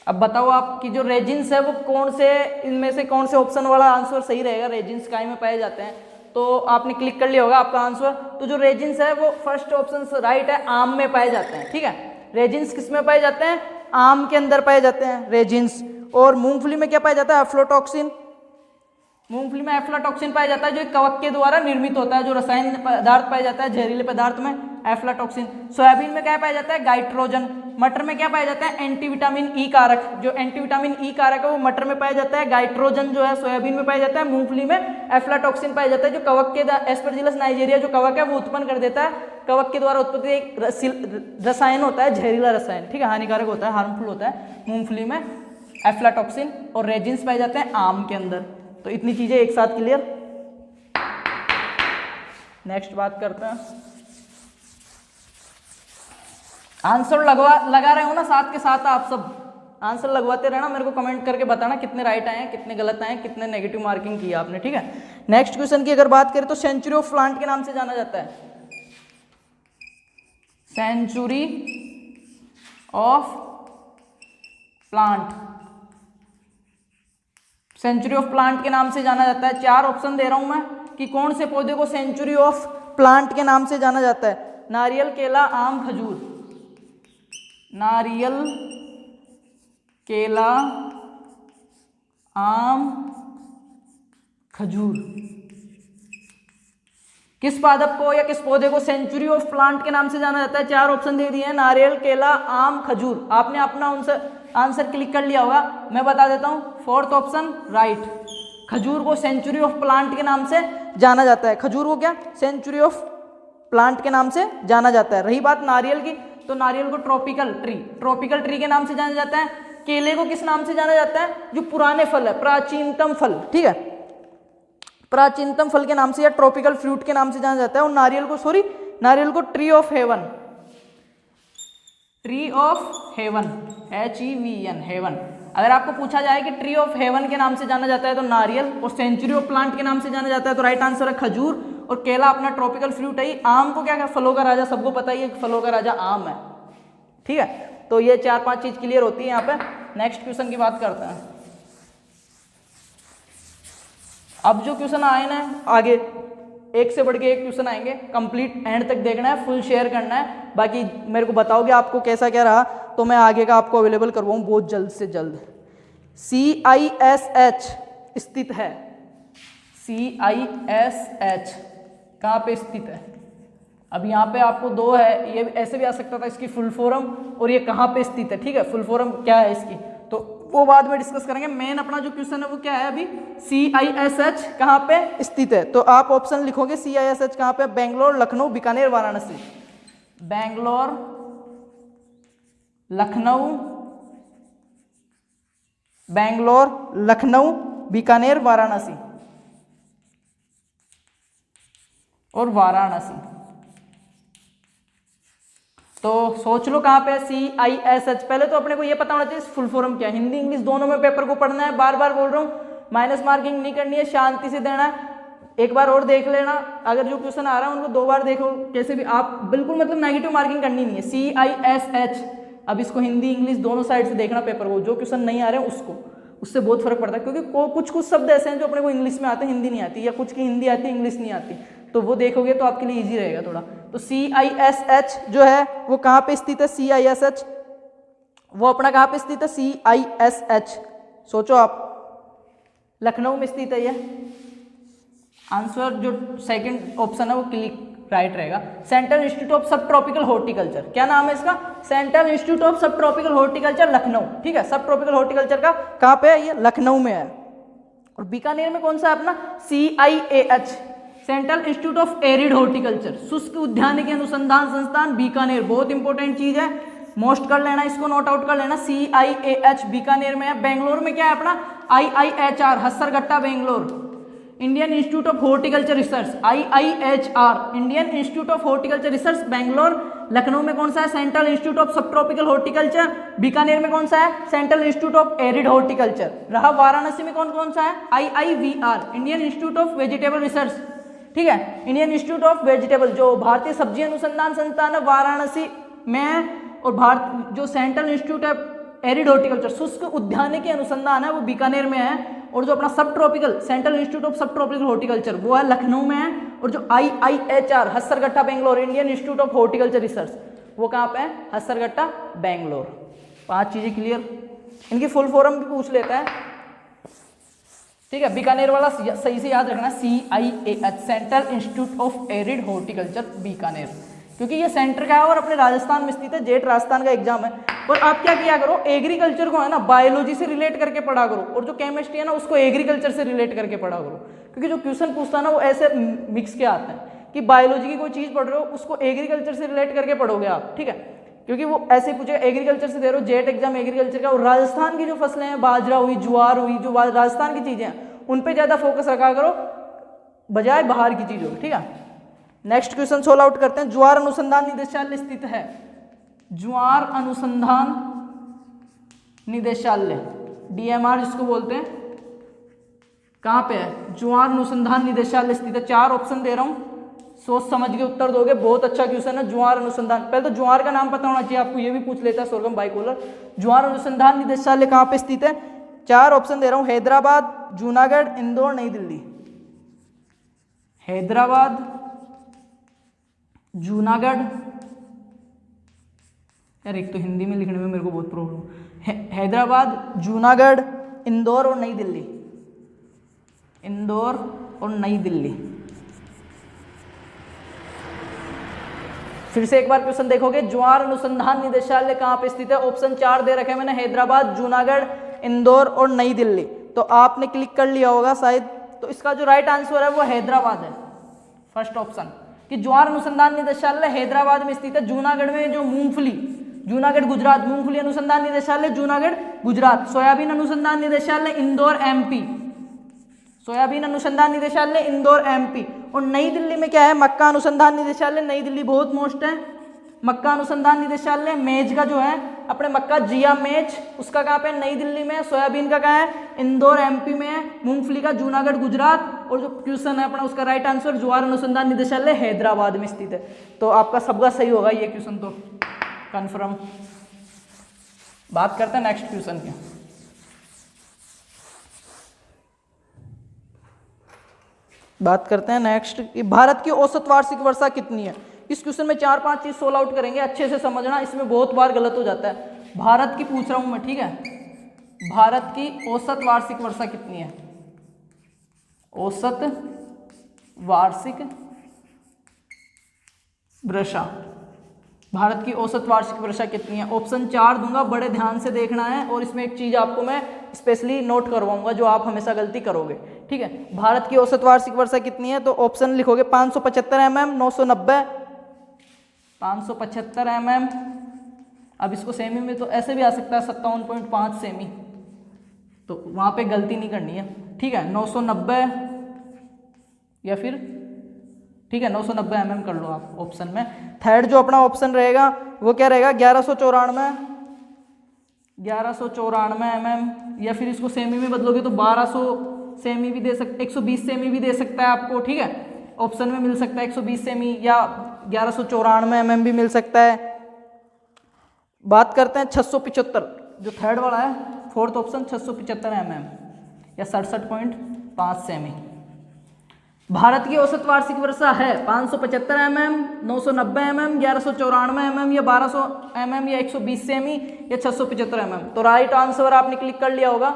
अब बताओ आप कि जो रेजिन्स है वो कौन से इनमें से कौन से ऑप्शन वाला आंसर सही रहेगा? रेजिन्स काय में पाए जाते हैं, तो आपने क्लिक कर लिया होगा आपका आंसर। तो जो रेजिन्स है वो फर्स्ट ऑप्शन राइट है, आम में पाए जाते हैं। ठीक है, रेजिन्स किस में पाए जाते हैं? आम के अंदर पाए जाते हैं रेजिन्स। और मूंगफली में क्या पाया जाता है? एफ्लाटॉक्सिन। मूंगफली में एफ्लाटॉक्सिन पाया जाता है जो एक कवक के द्वारा निर्मित होता है, जो रसायन पदार्थ पाया जाता है जहरीले पदार्थ में, एफ्लाटॉक्सिन। सोयाबीन में क्या पाया जाता है? गाइट्रोजन। मटर में क्या पाया जाता है? एंटीविटामिन ई कारक। जो एंटीविटामिन ई कारक है वो मटर में पाया जाता है। गाइट्रोजन जो है सोयाबीन में पाया जाता है। मूंगफली में एफ्लाटॉक्सिन पाया जाता है जो कवक के एस्परजिलस नाइजीरिया जो कवक है वो उत्पन्न कर देता है। कवक के द्वारा उत्पत्ति एक रसायन होता है, जहरीला रसायन। ठीक है, हानिकारक होता है, हार्मफुल होता है। मूंगफली में एफ्लाटॉक्सिन और रेजिन्स पाए जाते हैं आम के अंदर। तो इतनी चीजें एक साथ क्लियर। नेक्स्ट बात करते हैं। आंसर लगा रहे हो ना साथ के साथ? आप सब आंसर लगवाते रहना, मेरे को कमेंट करके बताना कितने राइट आए हैं, कितने गलत आए हैं, कितने नेगेटिव मार्किंग की आपने। ठीक है, नेक्स्ट क्वेश्चन की अगर बात करें तो सेंचुरी ऑफ प्लांट के नाम से जाना जाता है। Century of plant, century of plant के नाम से जाना जाता है। 4 ऑप्शन दे रहा हूं मैं कि कौन से पौधे को सेंचुरी ऑफ प्लांट के नाम से जाना जाता है। नारियल, केला, आम, खजूर। नारियल, केला, आम, खजूर। किस पादप को या किस पौधे को सेंचुरी ऑफ प्लांट के नाम से जाना जाता है? 4 ऑप्शन दे दिए हैं, नारियल, केला, आम, खजूर। आपने अपना आंसर क्लिक कर लिया होगा। मैं बता देता हूं, फोर्थ ऑप्शन राइट। खजूर को सेंचुरी ऑफ प्लांट के नाम से जाना जाता है। खजूर को क्या? सेंचुरी ऑफ प्लांट के नाम से जाना जाता है। रही बात नारियल की, तो नारियल को ट्रॉपिकल ट्री के नाम से जाना जाता है। केले को किस नाम से जाना जाता है? जो पुराने फल है, प्राचीनतम फल, ठीक है, प्राचीनतम फल के नाम से या ट्रॉपिकल फ्रूट के नाम से जाना जाता है। और नारियल को tree of heaven, HEVN, heaven. अगर आपको पूछा जाए कि ट्री ऑफ हेवन के नाम से जाना जाता है तो नारियल, और सेंचुरी ऑफ प्लांट के नाम से जाना जाता है तो राइट आंसर है खजूर। और केला अपना ट्रॉपिकल फ्रूट है। आम को क्या, फलों का राजा सबको पता ही है, फलों का राजा आम है, ठीक है। तो ये 4-5 चीज क्लियर होती है यहाँ पे। नेक्स्ट क्वेश्चन की बात करते हैं। अब जो क्वेश्चन आए ना आगे, एक से बढ़ के एक क्वेश्चन आएंगे, कंप्लीट एंड तक देखना है, फुल शेयर करना है। बाकी मेरे को बताओगे आपको कैसा क्या रहा, तो मैं आगे का आपको अवेलेबल करवाऊँ बहुत जल्द से जल्द। CISH स्थित है, CISH कहाँ पे स्थित है? अब यहाँ पे आपको दो है, ये ऐसे भी आ सकता था इसकी फुल फॉर्म, और ये कहाँ पे स्थित है, ठीक है, फुल फॉर्म क्या है इसकी, तो वो बाद में डिस्कस करेंगे। मेन अपना जो क्वेश्चन है वो क्या है अभी, CISH कहाँ पे स्थित है। तो आप ऑप्शन लिखोगे CISH कहाँ पे, बेंगलोर, लखनऊ, बीकानेर, वाराणसी। बेंगलोर, लखनऊ, बीकानेर, वाराणसी और वाराणसी। तो सोच लो कहाँ पे CISH। पहले तो अपने को ये पता होना चाहिए फुल फॉर्म क्या है। हिंदी इंग्लिश दोनों में पेपर को पढ़ना है, बार बार बोल रहा हूँ, माइनस मार्किंग नहीं करनी है, शांति से देना है। एक बार और देख लेना, अगर जो क्वेश्चन आ रहा है उनको 2 बार देखो, कैसे भी आप बिल्कुल मतलब नेगेटिव मार्किंग करनी नहीं है। CISH, अब इसको हिंदी इंग्लिश दोनों साइड से देखना पेपर को, जो क्वेश्चन नहीं आ रहे हैं उसको, उससे बहुत फर्क पड़ता है। क्योंकि कुछ शब्द ऐसे हैं जो अपने को इंग्लिश में आते हैं, हिंदी नहीं आती, या कुछ की हिंदी आती है इंग्लिश नहीं आती, तो वो देखोगे तो आपके लिए इजी रहेगा थोड़ा। तो CISH जो है वो कहाँ पे स्थित है, CISH वो अपना कहाँ पे स्थित है, CISH सोचो आप, लखनऊ में स्थित है। ये आंसर जो सेकंड ऑप्शन है वो क्लिक राइट रहेगा। Central institute of subtropical horticulture, क्या नाम है इसका, central institute of subtropical horticulture Lucknow, ठीक है। सब ट्रॉपिकल हॉर्टिकल्चर का कहाँ पे है, ये लखनऊ में है। और बीकानेर में कौन सा है अपना, CIAH, central institute of arid horticulture, शुष्क उद्यानिकी अनुसंधान संस्थान बीकानेर। बहुत इंपॉर्टेंट चीज है, मोस्ट कर लेना, इसको नोट आउट कर लेना। CIAH बीकानेर में है। बेंगलोर में क्या है अपना, IIHR Hessarghatta Bangalore. Indian institute of horticulture research IIHR, Indian institute of horticulture research Bangalore. Lucknow में कौन सा है, central institute of subtropical horticulture. Bikaner में कौन सा है, central institute of arid horticulture. रहा वाराणसी में कौन कौन सा है, IIVR, Indian institute of vegetable research, ठीक है, इंडियन इंस्टीट्यूट ऑफ वेजिटेबल, जो भारतीय सब्जी अनुसंधान संस्थान है वाराणसी में। और भारत जो सेंट्रल इंस्टीट्यूट है एरिड हॉर्टिकल्चर, शुष्क उद्यानिकी अनुसंधान है, वो बीकानेर में है। और जो अपना subtropical, central institute of subtropical horticulture, वो है लखनऊ में है। और जो IIHR Hessarghatta Bangalore, Indian institute of horticulture research, वो कहाँ पे है, हस्सरगट्टा बेंगलोर। 5 चीजें क्लियर। इनकी फुल फॉर्म भी पूछ लेता है, ठीक है। बीकानेर वाला सही से याद रखना, CIAH, central institute of arid horticulture Bikaner, क्योंकि ये सेंटर का है और अपने राजस्थान में स्थित है। जेट राजस्थान का एग्जाम है। और आप क्या किया करो, एग्रीकल्चर को है ना बायोलॉजी से रिलेट करके पढ़ा करो, और जो केमिस्ट्री है ना उसको एग्रीकल्चर से रिलेट करके पढ़ा करो। क्योंकि जो क्वेश्चन पूछता है ना वो ऐसे मिक्स के आते हैं कि बायोलॉजी की कोई चीज पढ़ रहे हो उसको एग्रीकल्चर से रिलेट करके पढ़ोगे आप, ठीक है। क्योंकि वो ऐसे पूछे एग्रीकल्चर से दे रहे हो, जेट एग्जाम एग्रीकल्चर का। और राजस्थान की जो फसलें हैं, बाजरा हुई, ज्वार हुई, जो राजस्थान की चीजें हैं उन पे ज्यादा फोकस रखा करो बजाय बाहर की चीजों, ठीक है। नेक्स्ट क्वेश्चन सोल्व आउट करते हैं। ज्वार अनुसंधान निदेशालय स्थित है, ज्वार अनुसंधान निदेशालय, DMR जिसको बोलते हैं, कहाँ पे है, ज्वार अनुसंधान निदेशालय स्थित है। 4 ऑप्शन दे रहा हूँ, सोच समझ के उत्तर दोगे। बहुत अच्छा क्वेश्चन है, ज्वार अनुसंधान। पहले तो ज्वार का नाम पता होना चाहिए आपको, ये भी पूछ लेता है सोरगम बाइकोलर। ज्वार अनुसंधान निदेशालय कहाँ पे स्थित है, 4 ऑप्शन दे रहा हूँ, हैदराबाद, जूनागढ़, इंदौर, नई दिल्ली। हैदराबाद, जूनागढ़, यार एक तो हिंदी में लिखने में मेरे को बहुत प्रॉब्लम है। हैदराबाद, जूनागढ़, इंदौर और नई दिल्ली, इंदौर और नई दिल्ली। फिर से एक बार क्वेश्चन देखोगे, ज्वार अनुसंधान निदेशालय कहाँ पे स्थित है। ऑप्शन 4 दे रखे हैं मैंने, हैदराबाद, जूनागढ़, इंदौर और नई दिल्ली। तो आपने क्लिक कर लिया होगा शायद। तो इसका जो राइट आंसर है वो हैदराबाद है, फर्स्ट ऑप्शन। कि ज्वार अनुसंधान निदेशालय हैदराबाद में स्थित है। जूनागढ़ में जो मूंगफली, जूनागढ़ गुजरात, मूंगफली अनुसंधान निदेशालय जूनागढ़ गुजरात। सोयाबीन अनुसंधान निदेशालय इंदौर एमपी, सोयाबीन अनुसंधान निदेशालय इंदौर एमपी। और नई दिल्ली में क्या है, मक्का अनुसंधान निदेशालय, नई दिल्ली बहुत मोस्ट है। मक्का अनुसंधान निदेशालय, मेज का जो है अपने मक्का जिया मेज, उसका कहाँ पे, नई दिल्ली में। सोयाबीन का कहाँ है, इंदौर एमपी में है। मूंगफली का जूनागढ़ गुजरात। और जो क्वेश्चन है अपना उसका राइट आंसर ज्वार अनुसंधान निदेशालय हैदराबाद में स्थित है। तो आपका सबका सही होगा ये क्वेश्चन तो कंफर्म। बात करते हैं नेक्स्ट क्वेश्चन की। बात करते हैं नेक्स्ट, भारत की औसत वार्षिक वर्षा कितनी है। इस क्वेश्चन में 4-5 चीज सोल्व आउट करेंगे, अच्छे से समझना, इसमें बहुत बार गलत हो जाता है। भारत की पूछ रहा हूं मैं, ठीक है, भारत की औसत वार्षिक वर्षा कितनी है, औसत वार्षिक वर्षा, भारत की औसत वार्षिक वर्षा कितनी है। ऑप्शन 4 दूंगा, बड़े ध्यान से देखना है। और इसमें एक चीज आपको मैं स्पेशली नोट करवाऊंगा जो आप हमेशा गलती करोगे, ठीक है। भारत की औसत वार्षिक वर्षा कितनी है, तो ऑप्शन लिखोगे 575 mm, 990, 575 mm। अब इसको सेमी में तो ऐसे भी आ सकता है 57.5 सेमी, तो वहां पे गलती नहीं करनी है, ठीक है। 990 या फिर, ठीक है, 990 mm कर लो आप ऑप्शन में। थर्ड जो अपना ऑप्शन रहेगा वो क्या रहेगा, 1194 mm, या फिर इसको सेमी में बदलोगे तो 1200 सेमी भी दे सकते, 120 सेमी भी दे सकता है आपको, ठीक है। ऑप्शन में मिल सकता है 120 सेमी या 1194 mm भी मिल सकता है। बात करते हैं 675, जो थर्ड वाला है, फोर्थ ऑप्शन 675 mm या 67.5 सेमी। भारत की औसत वार्षिक वर्षा है 575 mm, 990 mm, 1194 mm या 1200 mm या 120 सेमी या 675 mm। तो राइट आंसर आपने क्लिक कर लिया होगा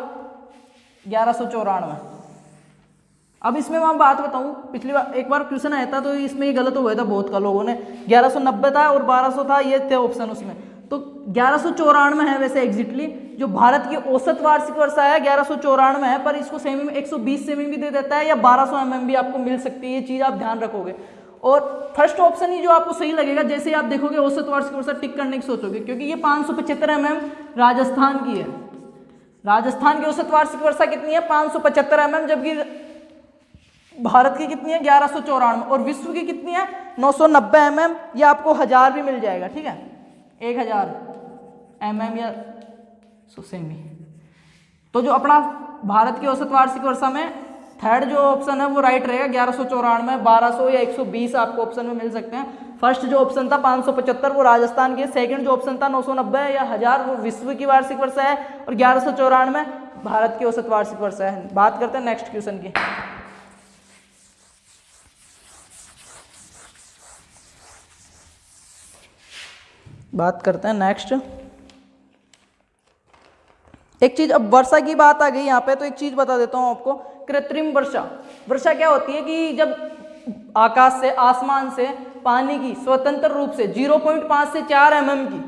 1194। अब इसमें मैं बात बताऊं, पिछली बार एक बार क्वेश्चन आया था तो इसमें ये गलत हो गया था बहुत का, लोगों ने 1190 था और 1200 था, ये थे ऑप्शन उसमें। तो 1194 है वैसे एग्जैक्टली, जो भारत की औसत वार्षिक वर्षा है 1194 है, पर इसको सेमी में 120 सेमी भी दे देता है या 1200 mm भी आपको मिल सकती है, ये चीज आप ध्यान रखोगे। और फर्स्ट ऑप्शन ही जो आपको सही लगेगा, जैसे आप देखोगे औसत वार्षिक वर्षा टिक करने की सोचोगे, क्योंकि ये 575 mm राजस्थान की है। राजस्थान की औसत वार्षिक वर्षा कितनी है, 575 mm, जबकि भारत की कितनी है 1194, और विश्व की कितनी है 990 mm। ये आपको 1000 भी मिल जाएगा, ठीक है, 1000 mm या सेमी। तो जो अपना भारत की औसत वार्षिक वर्षा में थर्ड जो ऑप्शन है वो राइट रहेगा, 1194, 1200 या 120 आपको ऑप्शन में मिल सकते हैं। फर्स्ट जो ऑप्शन था 575 वो राजस्थान के, सेकंड जो ऑप्शन था 990 या 1000 वो विश्व की वार्षिक वर्षा है, और 1194 भारत की औसत वार्षिक वर्षा है। बात करते हैं नेक्स्ट क्वेश्चन की। बात करते हैं नेक्स्ट, एक चीज, अब वर्षा की बात आ गई यहाँ पे तो एक चीज बता देता हूँ आपको, कृत्रिम वर्षा। वर्षा क्या होती है कि जब आकाश से, आसमान से पानी की स्वतंत्र रूप से 0.5 से 4 mm की,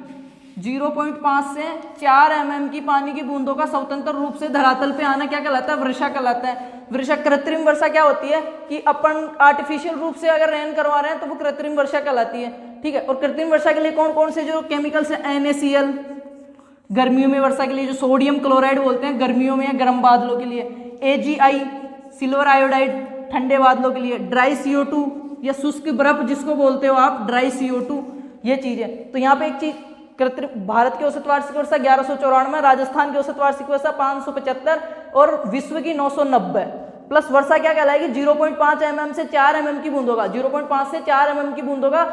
0.5 से 4 mm की पानी की बूंदों का स्वतंत्र रूप से धरातल पे आना क्या कहलाता है, वर्षा कहलाता है। वर्षा, कृत्रिम वर्षा क्या होती है कि अपन आर्टिफिशियल रूप से अगर रेन करवा रहे हैं तो वो कृत्रिम वर्षा कहलाती है, ठीक है। और कृत्रिम वर्षा के लिए कौन कौन से जो केमिकल्स है, NaCl, गर्मियों में वर्षा के लिए जो सोडियम क्लोराइड बोलते हैं गर्मियों में या गर्म बादलों के लिए, AgI सिल्वर आयोडाइड ठंडे बादलों के लिए, ड्राई CO2 या शुष्क बर्फ जिसको बोलते हो आप, ड्राई CO2, ये चीज है। तो यहाँ पे एक चीज, कृत्रिम, भारत की औसत वार्षिक वर्षा 1194, राजस्थान की औसत वार्षिक वर्षा 575 और विश्व की 990, प्लस वर्षा क्या कहलाएगी 0.5 mm से 4 mm की बूंदों का, 0.5 से 4 mm की बूंदों का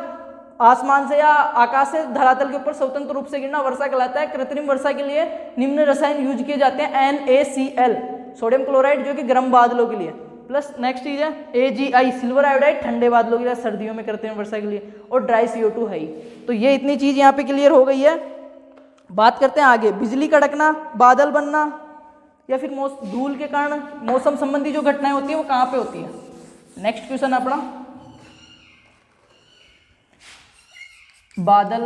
आसमान से या आकाश से धरातल के ऊपर स्वतंत्र रूप से गिरना वर्षा कहलाता है। कृत्रिम वर्षा के लिए निम्न रसायन यूज किए जाते हैं, NaCl सोडियम क्लोराइड जो कि गर्म बादलों के लिए, प्लस नेक्स्ट चीज है AgI सिल्वर आयोडाइड ठंडे बादलों के लिए, सर्दियों में कृत्रिम वर्षा के लिए, और ड्राई CO2 है ही। तो ये इतनी चीज यहाँ पे क्लियर हो गई है। बात करते हैं आगे, बिजली कड़कना, बादल बनना या फिर धूल के कारण मौसम संबंधी जो घटनाएं होती है वो कहाँ पे होती है। नेक्स्ट क्वेश्चन अपना, बादल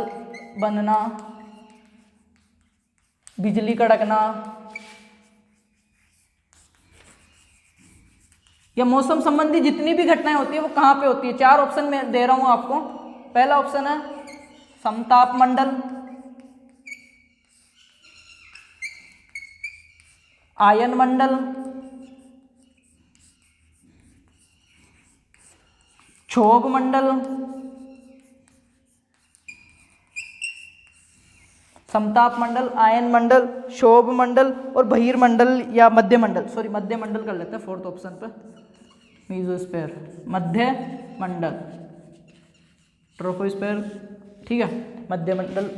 बनना, बिजली कड़कना, या मौसम संबंधी जितनी भी घटनाएं होती है वो कहाँ पे होती है। चार ऑप्शन में दे रहा हूं आपको। पहला ऑप्शन है समताप मंडल, आयन मंडल, क्षोभ मंडल, समताप मंडल, आयन मंडल, क्षोभ मंडल और बहिर्मंडल या मध्य मंडल। सॉरी मध्य मंडल कर लेते हैं फोर्थ ऑप्शन पे, मीजोस्फीयर, मध्य मंडल, ट्रोपोस्फीयर, ठीक है, मध्य मंडल,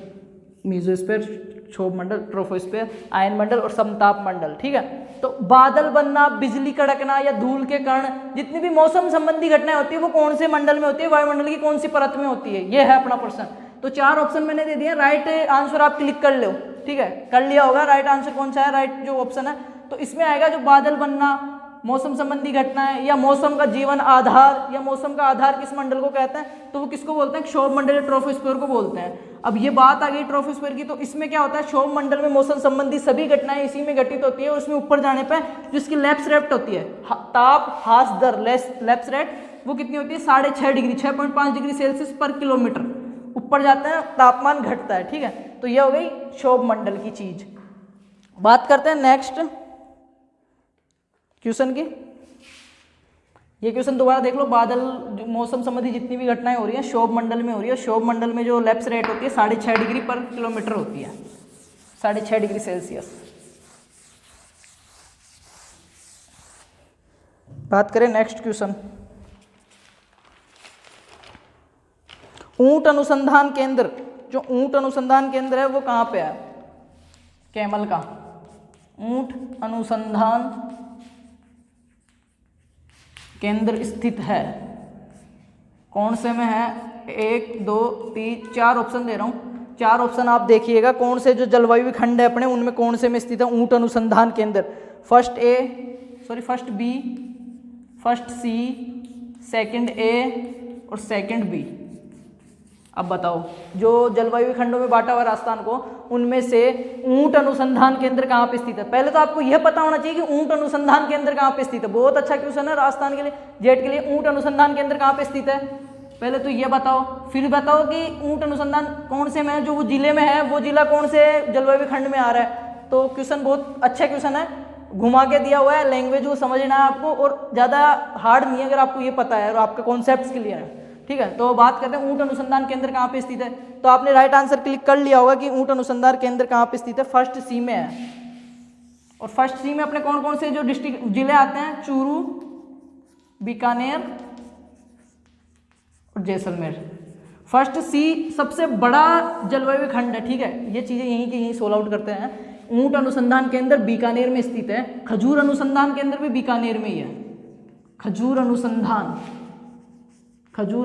मीजोस्फीयर, क्षोभ मंडल, ट्रोपोस्फीयर, आयन मंडल और समताप मंडल, ठीक है। तो बादल बनना, बिजली कड़कना या धूल के कण, जितनी भी मौसम संबंधी घटनाएं होती है वो कौन से मंडल में होती है, वायुमंडल की कौन सी परत में होती है, ये है अपना प्रश्न। तो चार ऑप्शन मैंने दे दिए, राइट आंसर आप क्लिक कर लो, ठीक है, कर लिया होगा। राइट आंसर कौन सा है, राइट जो ऑप्शन है, तो इसमें आएगा जो बादल बनना, मौसम संबंधी घटनाएं या मौसम का जीवन आधार या मौसम का आधार किस मंडल को कहते हैं, तो वो किसको बोलते हैं, क्षोभ मंडल या ट्रोपोस्फीयर को बोलते हैं। अब ये बात आ गई ट्रोपोस्फीयर की, तो इसमें क्या होता है, क्षोभ मंडल में मौसम संबंधी सभी घटनाएं इसी में घटित होती है और उसमें ऊपर जाने पर जो इसकी लैप्स रेट होती है, ताप हास दर लैप्स रेट, वो कितनी होती है, 6.5 डिग्री, 6.5 डिग्री सेल्सियस पर किलोमीटर ऊपर जाता है, तापमान घटता है, ठीक है। तो ये हो गई क्षोभ मंडल की चीज। बात करते हैं नेक्स्ट क्वेश्चन की। ये क्वेश्चन दोबारा देख लो, बादल मौसम संबंधी जितनी भी घटनाएं हो रही हैं क्षोभ मंडल में हो रही है। क्षोभ मंडल में जो लैप्स रेट होती है 6.5 डिग्री पर किलोमीटर होती है, 6.5 डिग्री सेल्सियस। बात करें नेक्स्ट क्वेश्चन, ऊंट अनुसंधान केंद्र, जो ऊंट अनुसंधान केंद्र है वो कहाँ पे है, कैमल का ऊंट अनुसंधान केंद्र स्थित है, कौन से में है, 1 2 3 4 ऑप्शन दे रहा हूँ। 4 ऑप्शन आप देखिएगा कौन से जो जलवायु खंड है अपने उनमें कौन से में स्थित है ऊंट अनुसंधान केंद्र। First B, first C, second A और सेकंड बी। अब बताओ, जो जलवायु खंडों में बांटा हुआ राजस्थान को, उनमें से ऊंट अनुसंधान केंद्र कहाँ पे स्थित है। पहले तो आपको यह पता होना चाहिए कि ऊंट अनुसंधान केंद्र कहाँ पे स्थित है। बहुत अच्छा क्वेश्चन है राजस्थान के लिए, जेट के लिए। ऊंट अनुसंधान केंद्र कहाँ पे स्थित है, पहले तो ये बताओ, फिर बताओ कि ऊंट अनुसंधान कौन से में है, जो वो जिले में है वो जिला कौन से जलवायु खंड में आ रहा है। तो क्वेश्चन बहुत अच्छा क्वेश्चन है, घुमा के दिया हुआ है, लैंग्वेज वो समझना है आपको, और ज़्यादा हार्ड नहीं है अगर आपको ये पता है और आपका कॉन्सेप्ट क्लियर है, ठीक है। तो बात करते हैं ऊंट अनुसंधान केंद्र कहाँ पे स्थित है। तो आपने राइट आंसर क्लिक कर लिया होगा कि ऊंट अनुसंधान केंद्र कहाँ पे स्थित है, फर्स्ट सी में है। और फर्स्ट सी में अपने कौन कौन से जो डिस्ट्रिक्ट जिले आते हैं, चूरू, बीकानेर और जैसलमेर। फर्स्ट सी सबसे बड़ा जलवायु खंड है, ठीक है। ये चीजें यहीं की यहीं सोल आउट करते हैं। ऊंट अनुसंधान केंद्र बीकानेर में स्थित है। खजूर अनुसंधान केंद्र भी बीकानेर में ही है। खजूर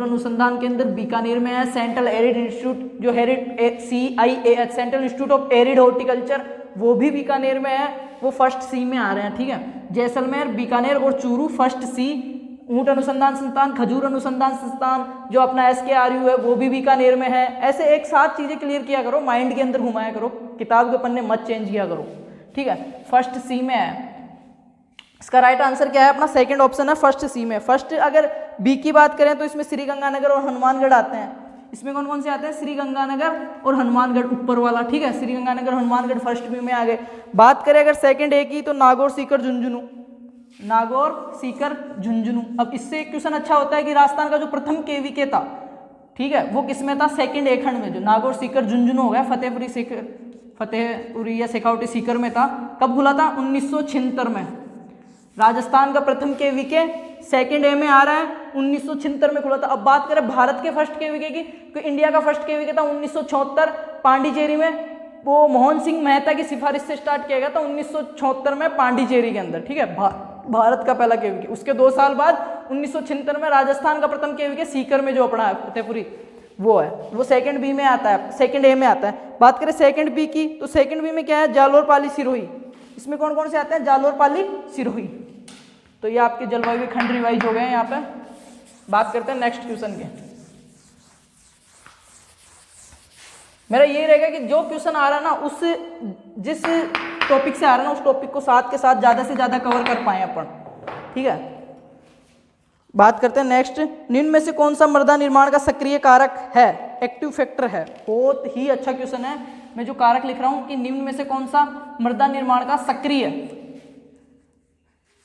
अनुसंधान केंद्र बीकानेर में है। सेंट्रल एरिड इंस्टीट्यूट, जो CIAH central institute of arid horticulture, वो भी बीकानेर में है, वो फर्स्ट सी में आ रहे हैं, ठीक है। जैसलमेर, बीकानेर और चूरू फर्स्ट सी। ऊंट अनुसंधान संस्थान, खजूर अनुसंधान संस्थान जो अपना SKRU है वो भी बीकानेर में है। ऐसे एक साथ चीजें क्लियर किया करो, माइंड के अंदर घुमाया करो, किताब के पन्ने मत चेंज किया करो, ठीक है। फर्स्ट सी में है। इसका राइट आंसर क्या है अपना, सेकंड ऑप्शन है फर्स्ट सी में। फर्स्ट अगर बी की बात करें तो इसमें श्रीगंगानगर और हनुमानगढ़ आते हैं। इसमें कौन कौन से आते हैं, श्रीगंगानगर और हनुमानगढ़, ऊपर वाला, ठीक है। श्रीगंगानगर हनुमानगढ़ फर्स्ट बी में आ गए। बात करें अगर सेकंड ए की तो नागौर, सीकर, झुंझुनू। अब इससे एक क्वेश्चन अच्छा होता है कि राजस्थान का जो प्रथम KVK था, ठीक है, वो किसमें था, सेकंड ए खंड में, जो नागौर, सीकर, झुंझुनू हो गया, फतेहपुरी या शेखावटी सीकर में था। कब खुला था, 1976 में। राजस्थान का प्रथम KVK सेकंड ए में आ रहा है, 1976 में खुला था। अब बात करें भारत के फर्स्ट KVK की, तो इंडिया का फर्स्ट KVK था 1974 पांडिचेरी में। वो मोहन सिंह मेहता की सिफारिश से स्टार्ट किया गया था 1974 में पांडिचेरी के अंदर, ठीक है, भारत का पहला KVK। उसके 2 साल बाद 1976 में राजस्थान का प्रथम KVK सीकर में जो अपना है फतेहपुरी, वो है, वो सेकंड बी में आता है, सेकंड ए में आता है। बात करें सेकंड बी की, तो सेकंड बी में क्या है, जालोर, पाली, सिरोही। इसमें कौन कौन से आते हैं, जालोर, पाली, सिरोही। तो ये आपके जलवायु खंड रिवाइज हो गए हैं यहाँ पे। बात करते हैं नेक्स्ट क्वेश्चन के। मेरा ये रहेगा कि जो क्वेश्चन आ रहा है ना, उस जिस टॉपिक से आ रहा है ना, उस टॉपिक को साथ के साथ ज़्यादा से ज़्यादा कवर कर पाए अपन, ठीक है। बात करते हैं नेक्स्ट, निम्न में से कौन सा मृदा निर्माण का सक्रिय कारक है, एक्टिव फैक्टर है। बहुत ही अच्छा क्वेश्चन है। मैं जो कारक लिख रहा हूं कि निम्न में से कौन सा मृदा निर्माण का सक्रिय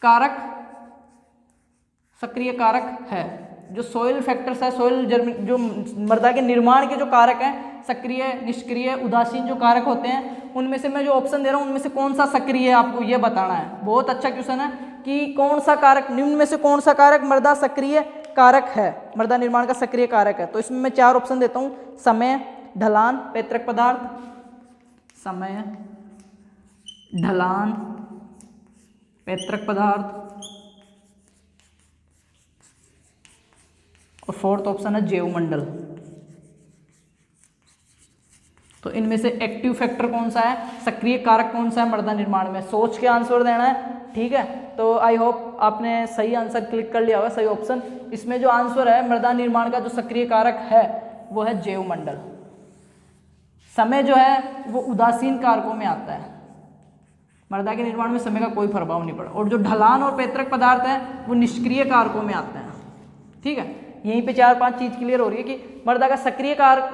कारक है। जो सोइल फैक्टर्स है, जो मृदा के निर्माण के जो कारक हैं, सक्रिय, निष्क्रिय, उदासीन जो कारक होते हैं, उनमें से मैं जो ऑप्शन दे रहा हूं उनमें से कौन सा सक्रिय है आपको ये बताना है। बहुत अच्छा क्वेश्चन है कि कौन सा कारक, निम्न में से कौन सा कारक मृदा सक्रिय कारक है, मृदा निर्माण का सक्रिय कारक है। तो इसमें मैं 4 ऑप्शन देता हूं, समय, ढलान, पैतृक पदार्थ, समय, ढलान, पैतृक पदार्थ और 4th ऑप्शन है जैवमंडल। तो इनमें से एक्टिव फैक्टर कौन सा है, सक्रिय कारक कौन सा है मृदा निर्माण में, सोच के आंसर देना है। ठीक है, तो आई होप आपने सही आंसर क्लिक कर लिया होगा, सही ऑप्शन। इसमें जो आंसर है मृदा निर्माण का जो सक्रिय कारक है वो है जैवमंडल। समय जो है वो उदासीन कारकों में आता है, मृदा के निर्माण में समय का कोई प्रभाव नहीं पड़ा। और जो ढलान और पैतृक पदार्थ है वो निष्क्रिय कारकों में आते हैं। ठीक है, यहीं पे 4-5 चीज क्लियर हो रही है कि मृदा का सक्रिय कारक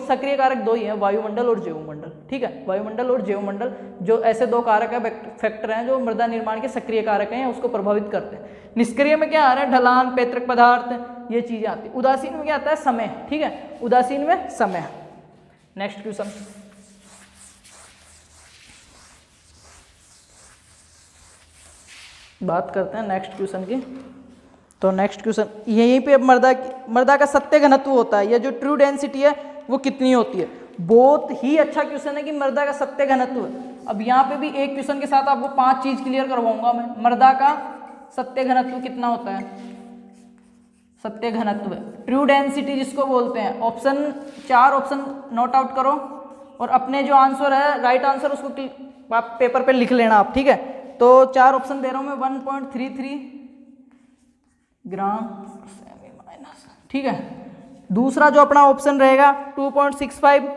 सक्रिय कारक दो ही है, वायुमंडल और जैवमंडल। ठीक है, वायुमंडल और जैवमंडल जो ऐसे 2 कारक है, फैक्टर हैं जो मृदा निर्माण के सक्रिय कारक हैं, उसको प्रभावित करते हैं। निष्क्रिय में क्या आ रहा है, ढलान, पैतृक पदार्थ, ये चीजें आती है। उदासीन में क्या आता है, समय। ठीक है, उदासीन में समय। नेक्स्ट क्वेश्चन, बात करते हैं नेक्स्ट क्वेश्चन की। तो नेक्स्ट क्वेश्चन यहीं पे अब मृदा का सत्य घनत्व होता है, या जो ट्रू डेंसिटी है वो कितनी होती है। बहुत ही अच्छा क्वेश्चन है कि मृदा का सत्य घनत्व। अब यहाँ पे भी एक क्वेश्चन के साथ आपको 5 चीज क्लियर करवाऊंगा मैं। मृदा का सत्य घनत्व कितना होता है, सत्य घनत्व, ट्रू डेंसिटी जिसको बोलते हैं। ऑप्शन 4 ऑप्शन नोट आउट करो और अपने जो आंसर है राइट आंसर उसको आप पेपर पे लिख लेना आप। ठीक है, तो 4 ऑप्शन दे रहा हूं मैं, 1.33 ग्राम सेमी माइनस। ठीक है, दूसरा जो अपना ऑप्शन रहेगा 2.65,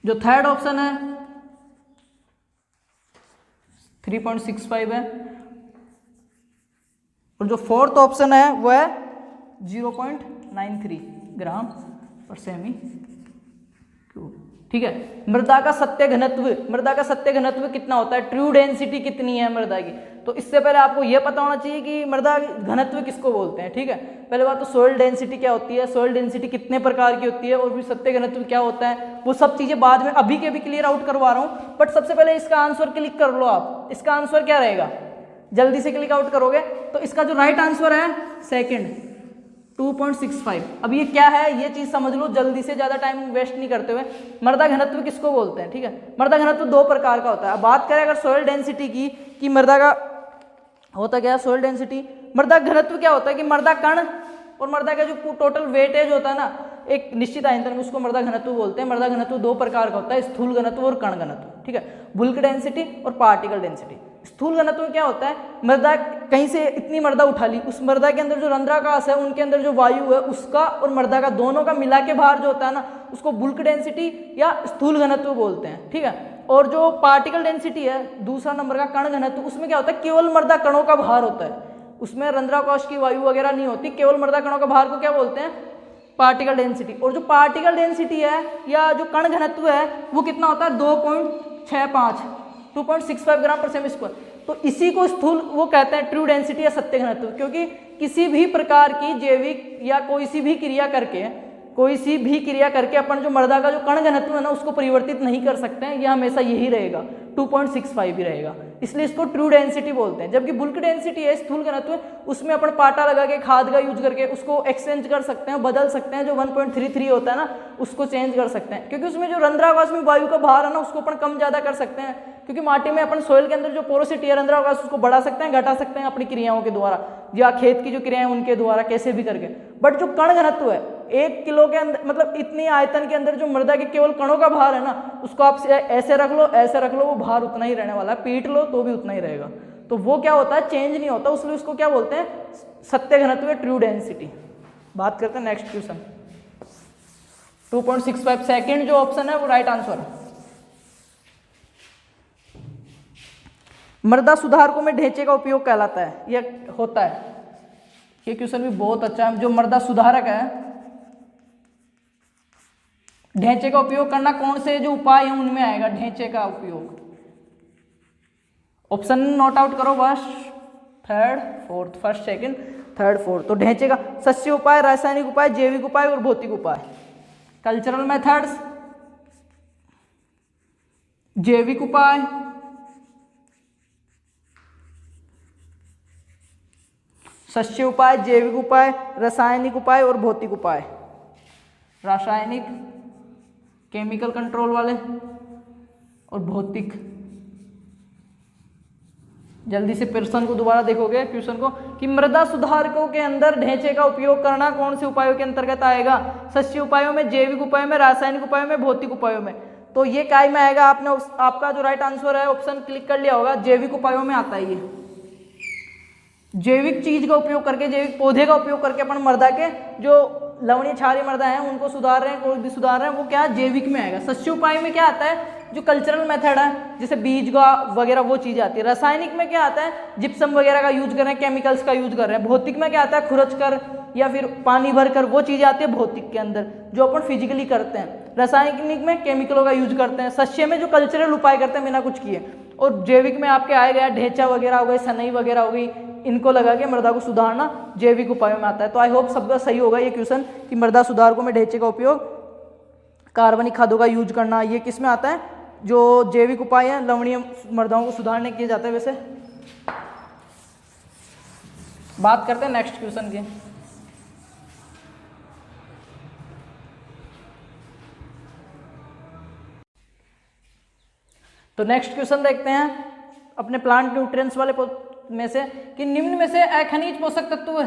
जो थर्ड ऑप्शन है 3.65 है, और जो फोर्थ ऑप्शन है वो है 0.93 ग्राम पर सेमी क्यूब। ठीक है, मृदा का सत्य घनत्व कितना होता है, ट्रू डेंसिटी कितनी है मृदा की। तो इससे पहले आपको यह पता होना चाहिए कि मृदा घनत्व किसको बोलते हैं। ठीक है, पहले बात तो सॉइल डेंसिटी क्या होती है, सॉइल डेंसिटी कितने प्रकार की होती है, और फिर सत्य घनत्व क्या होता है, वो सब चीजें बाद में अभी के भी क्लियर आउट करवा रहा हूं। बट सबसे पहले इसका आंसर क्लिक कर लो आप। इसका आंसर क्या रहेगा, जल्दी से क्लिक आउट करोगे तो इसका जो राइट आंसर है सेकंड 2.65। अब ये क्या है ये चीज समझ लो जल्दी से, ज्यादा टाइम वेस्ट नहीं करते हुए। मृदा घनत्व किसको बोलते हैं। ठीक है, मृदा घनत्व 2 प्रकार का होता है। अब बात करें अगर सॉइल डेंसिटी की कि मृदा का होता क्या है सॉइल डेंसिटी, मृदा घनत्व क्या होता है कि मृदा कण और मृदा का जो टोटल वेटेज होता है ना एक निश्चित आयतन में, उसको मृदा घनत्व बोलते हैं। मृदा घनत्व 2 प्रकार का होता है, स्थूल घनत्व और कण घनत्व। ठीक है, बुल्क डेंसिटी और पार्टिकल डेंसिटी। स्थूल घनत्व में क्या होता है, मृदा कहीं से इतनी मृदा उठा ली, उस मृदा के अंदर जो रंध्राकाश है उनके अंदर जो वायु है उसका और मृदा का दोनों का मिला के भार जो होता है ना उसको बुल्क डेंसिटी या स्थूल घनत्व बोलते हैं। ठीक है, और जो पार्टिकल डेंसिटी है दूसरा नंबर का कण घनत्व, उसमें क्या होता है केवल मृदा कणों का भार होता है, उसमें रंध्राकाश की वायु वगैरह नहीं होती, केवल मृदा कणों का भार को क्या बोलते हैं, पार्टिकल डेंसिटी। और जो पार्टिकल डेंसिटी है या जो कण घनत्व है वो कितना होता है 2.65 ग्राम पर सेमी स्क्वायर। तो इसी को स्थूल वो कहते हैं ट्रू डेंसिटी या सत्य घनत्व, क्योंकि किसी भी प्रकार की जैविक या कोई सी भी क्रिया करके अपन जो मृदा का जो कण घनत्व है ना उसको परिवर्तित नहीं कर सकते हैं, यह हमेशा यही रहेगा 2.65 ही रहेगा, इसलिए इसको ट्रू डेंसिटी बोलते हैं। जबकि बुल्क डेंसिटी है स्थूल घनत्व, उसमें अपन पाटा लगा के खाद का यूज करके उसको एक्सचेंज कर सकते हैं, बदल सकते हैं, जो 1.33 होता है ना उसको चेंज कर सकते हैं, क्योंकि उसमें जो रंध्राकाश में वायु का भार है ना उसको अपन कम ज्यादा कर सकते हैं, क्योंकि माटी में अपन सोइल के अंदर जो पोरोसिटी है रंध्राकाश उसको बढ़ा सकते हैं घटा सकते हैं अपनी क्रियाओं के द्वारा, या खेत की जो क्रियाएं उनके द्वारा कैसे भी करके। बट जो कण घनत्व है 1 किलो के अंदर मतलब इतनी आयतन के अंदर जो मृदा के केवल कणों का भार है ना उसको आप ऐसे रख लो वो भार उतना ही रहने वाला है, पीट लो तो भी उतना ही रहेगा। तो वो क्या होता है चेंज नहीं होता, इसलिए उसको क्या बोलते हैं सत्य घनत्व, ट्रू डेंसिटी। बात करते हैं नेक्स्ट क्वेश्चन 2.65 सेकंड जो ऑप्शन है वो राइट आंसर है। मृदा सुधारकों में ढेंचे का उपयोग कहलाता है, यह होता है। ये क्वेश्चन भी बहुत अच्छा है। जो मृदा सुधारक है, ढेंचे का उपयोग करना कौन से जो उपाय है उनमें आएगा ढेंचे का उपयोग। ऑप्शन नोट आउट करो बस, third fourth, first second third fourth. तो ढेंचे का सस्य उपाय, रासायनिक उपाय, जैविक उपाय और भौतिक उपाय। कल्चरल मेथड्स, जैविक उपाय, सस्य उपाय, जैविक उपाय, रासायनिक उपाय और भौतिक उपाय। रासायनिक केमिकल कंट्रोल वाले और भौतिक। जल्दी से प्रश्न को दोबारा देखोगे क्वेश्चन को कि मृदा सुधारकों के अंदर ढेंचे का उपयोग करना कौन से उपायों के अंतर्गत आएगा? सस्य उपायों में, जैविक उपायों में, रासायनिक उपायों में, भौतिक उपायों में। तो ये काय में आएगा? आपने आपका जो राइट आंसर है ऑप्शन क्लिक कर लिया होगा, जैविक उपायों में आता है। ये जैविक चीज का उपयोग करके, जैविक पौधे का उपयोग करके अपन मृदा के जो लवणीय क्षारीय मृदा है उनको सुधार रहे हैं, कोई भी सुधार रहे हैं, वो क्या जैविक में आएगा। सस्य उपाय में क्या आता है? जो कल्चरल मेथड है, जैसे बीज का वगैरह वो चीज आती है। रासायनिक में क्या आता है? जिप्सम वगैरह का यूज कर रहे हैं, केमिकल्स का यूज कर रहे हैं। भौतिक में क्या आता है? खुरच कर या फिर पानी भर कर, वो चीजें आती है भौतिक के अंदर जो अपन फिजिकली करते हैं। रासायनिक में केमिकलों का यूज करते हैं। सस्य में जो कल्चरल उपाय करते हैं बिना कुछ किए। और जैविक में आपके आए गया ढेंचा वगैरह हो गई, सनई वगैरह हो गई, इनको लगा के मृदा को सुधारना जैविक उपायों में आता है। तो आई होप सबका सही होगा ये क्वेश्चन कि मृदा सुधारकों में ढेंचे का उपयोग, कार्बनिक खादों का यूज करना, ये किस में आता है? जो जैविक उपाय है लवणीय मृदाओं को सुधारने किए जाते हैं। वैसे बात करते हैं नेक्स्ट क्वेश्चन की। तो नेक्स्ट क्वेश्चन देखते हैं अपने प्लांट न्यूट्रिएंट्स वाले में से कि निम्न में से अखनिज पोषक तत्व,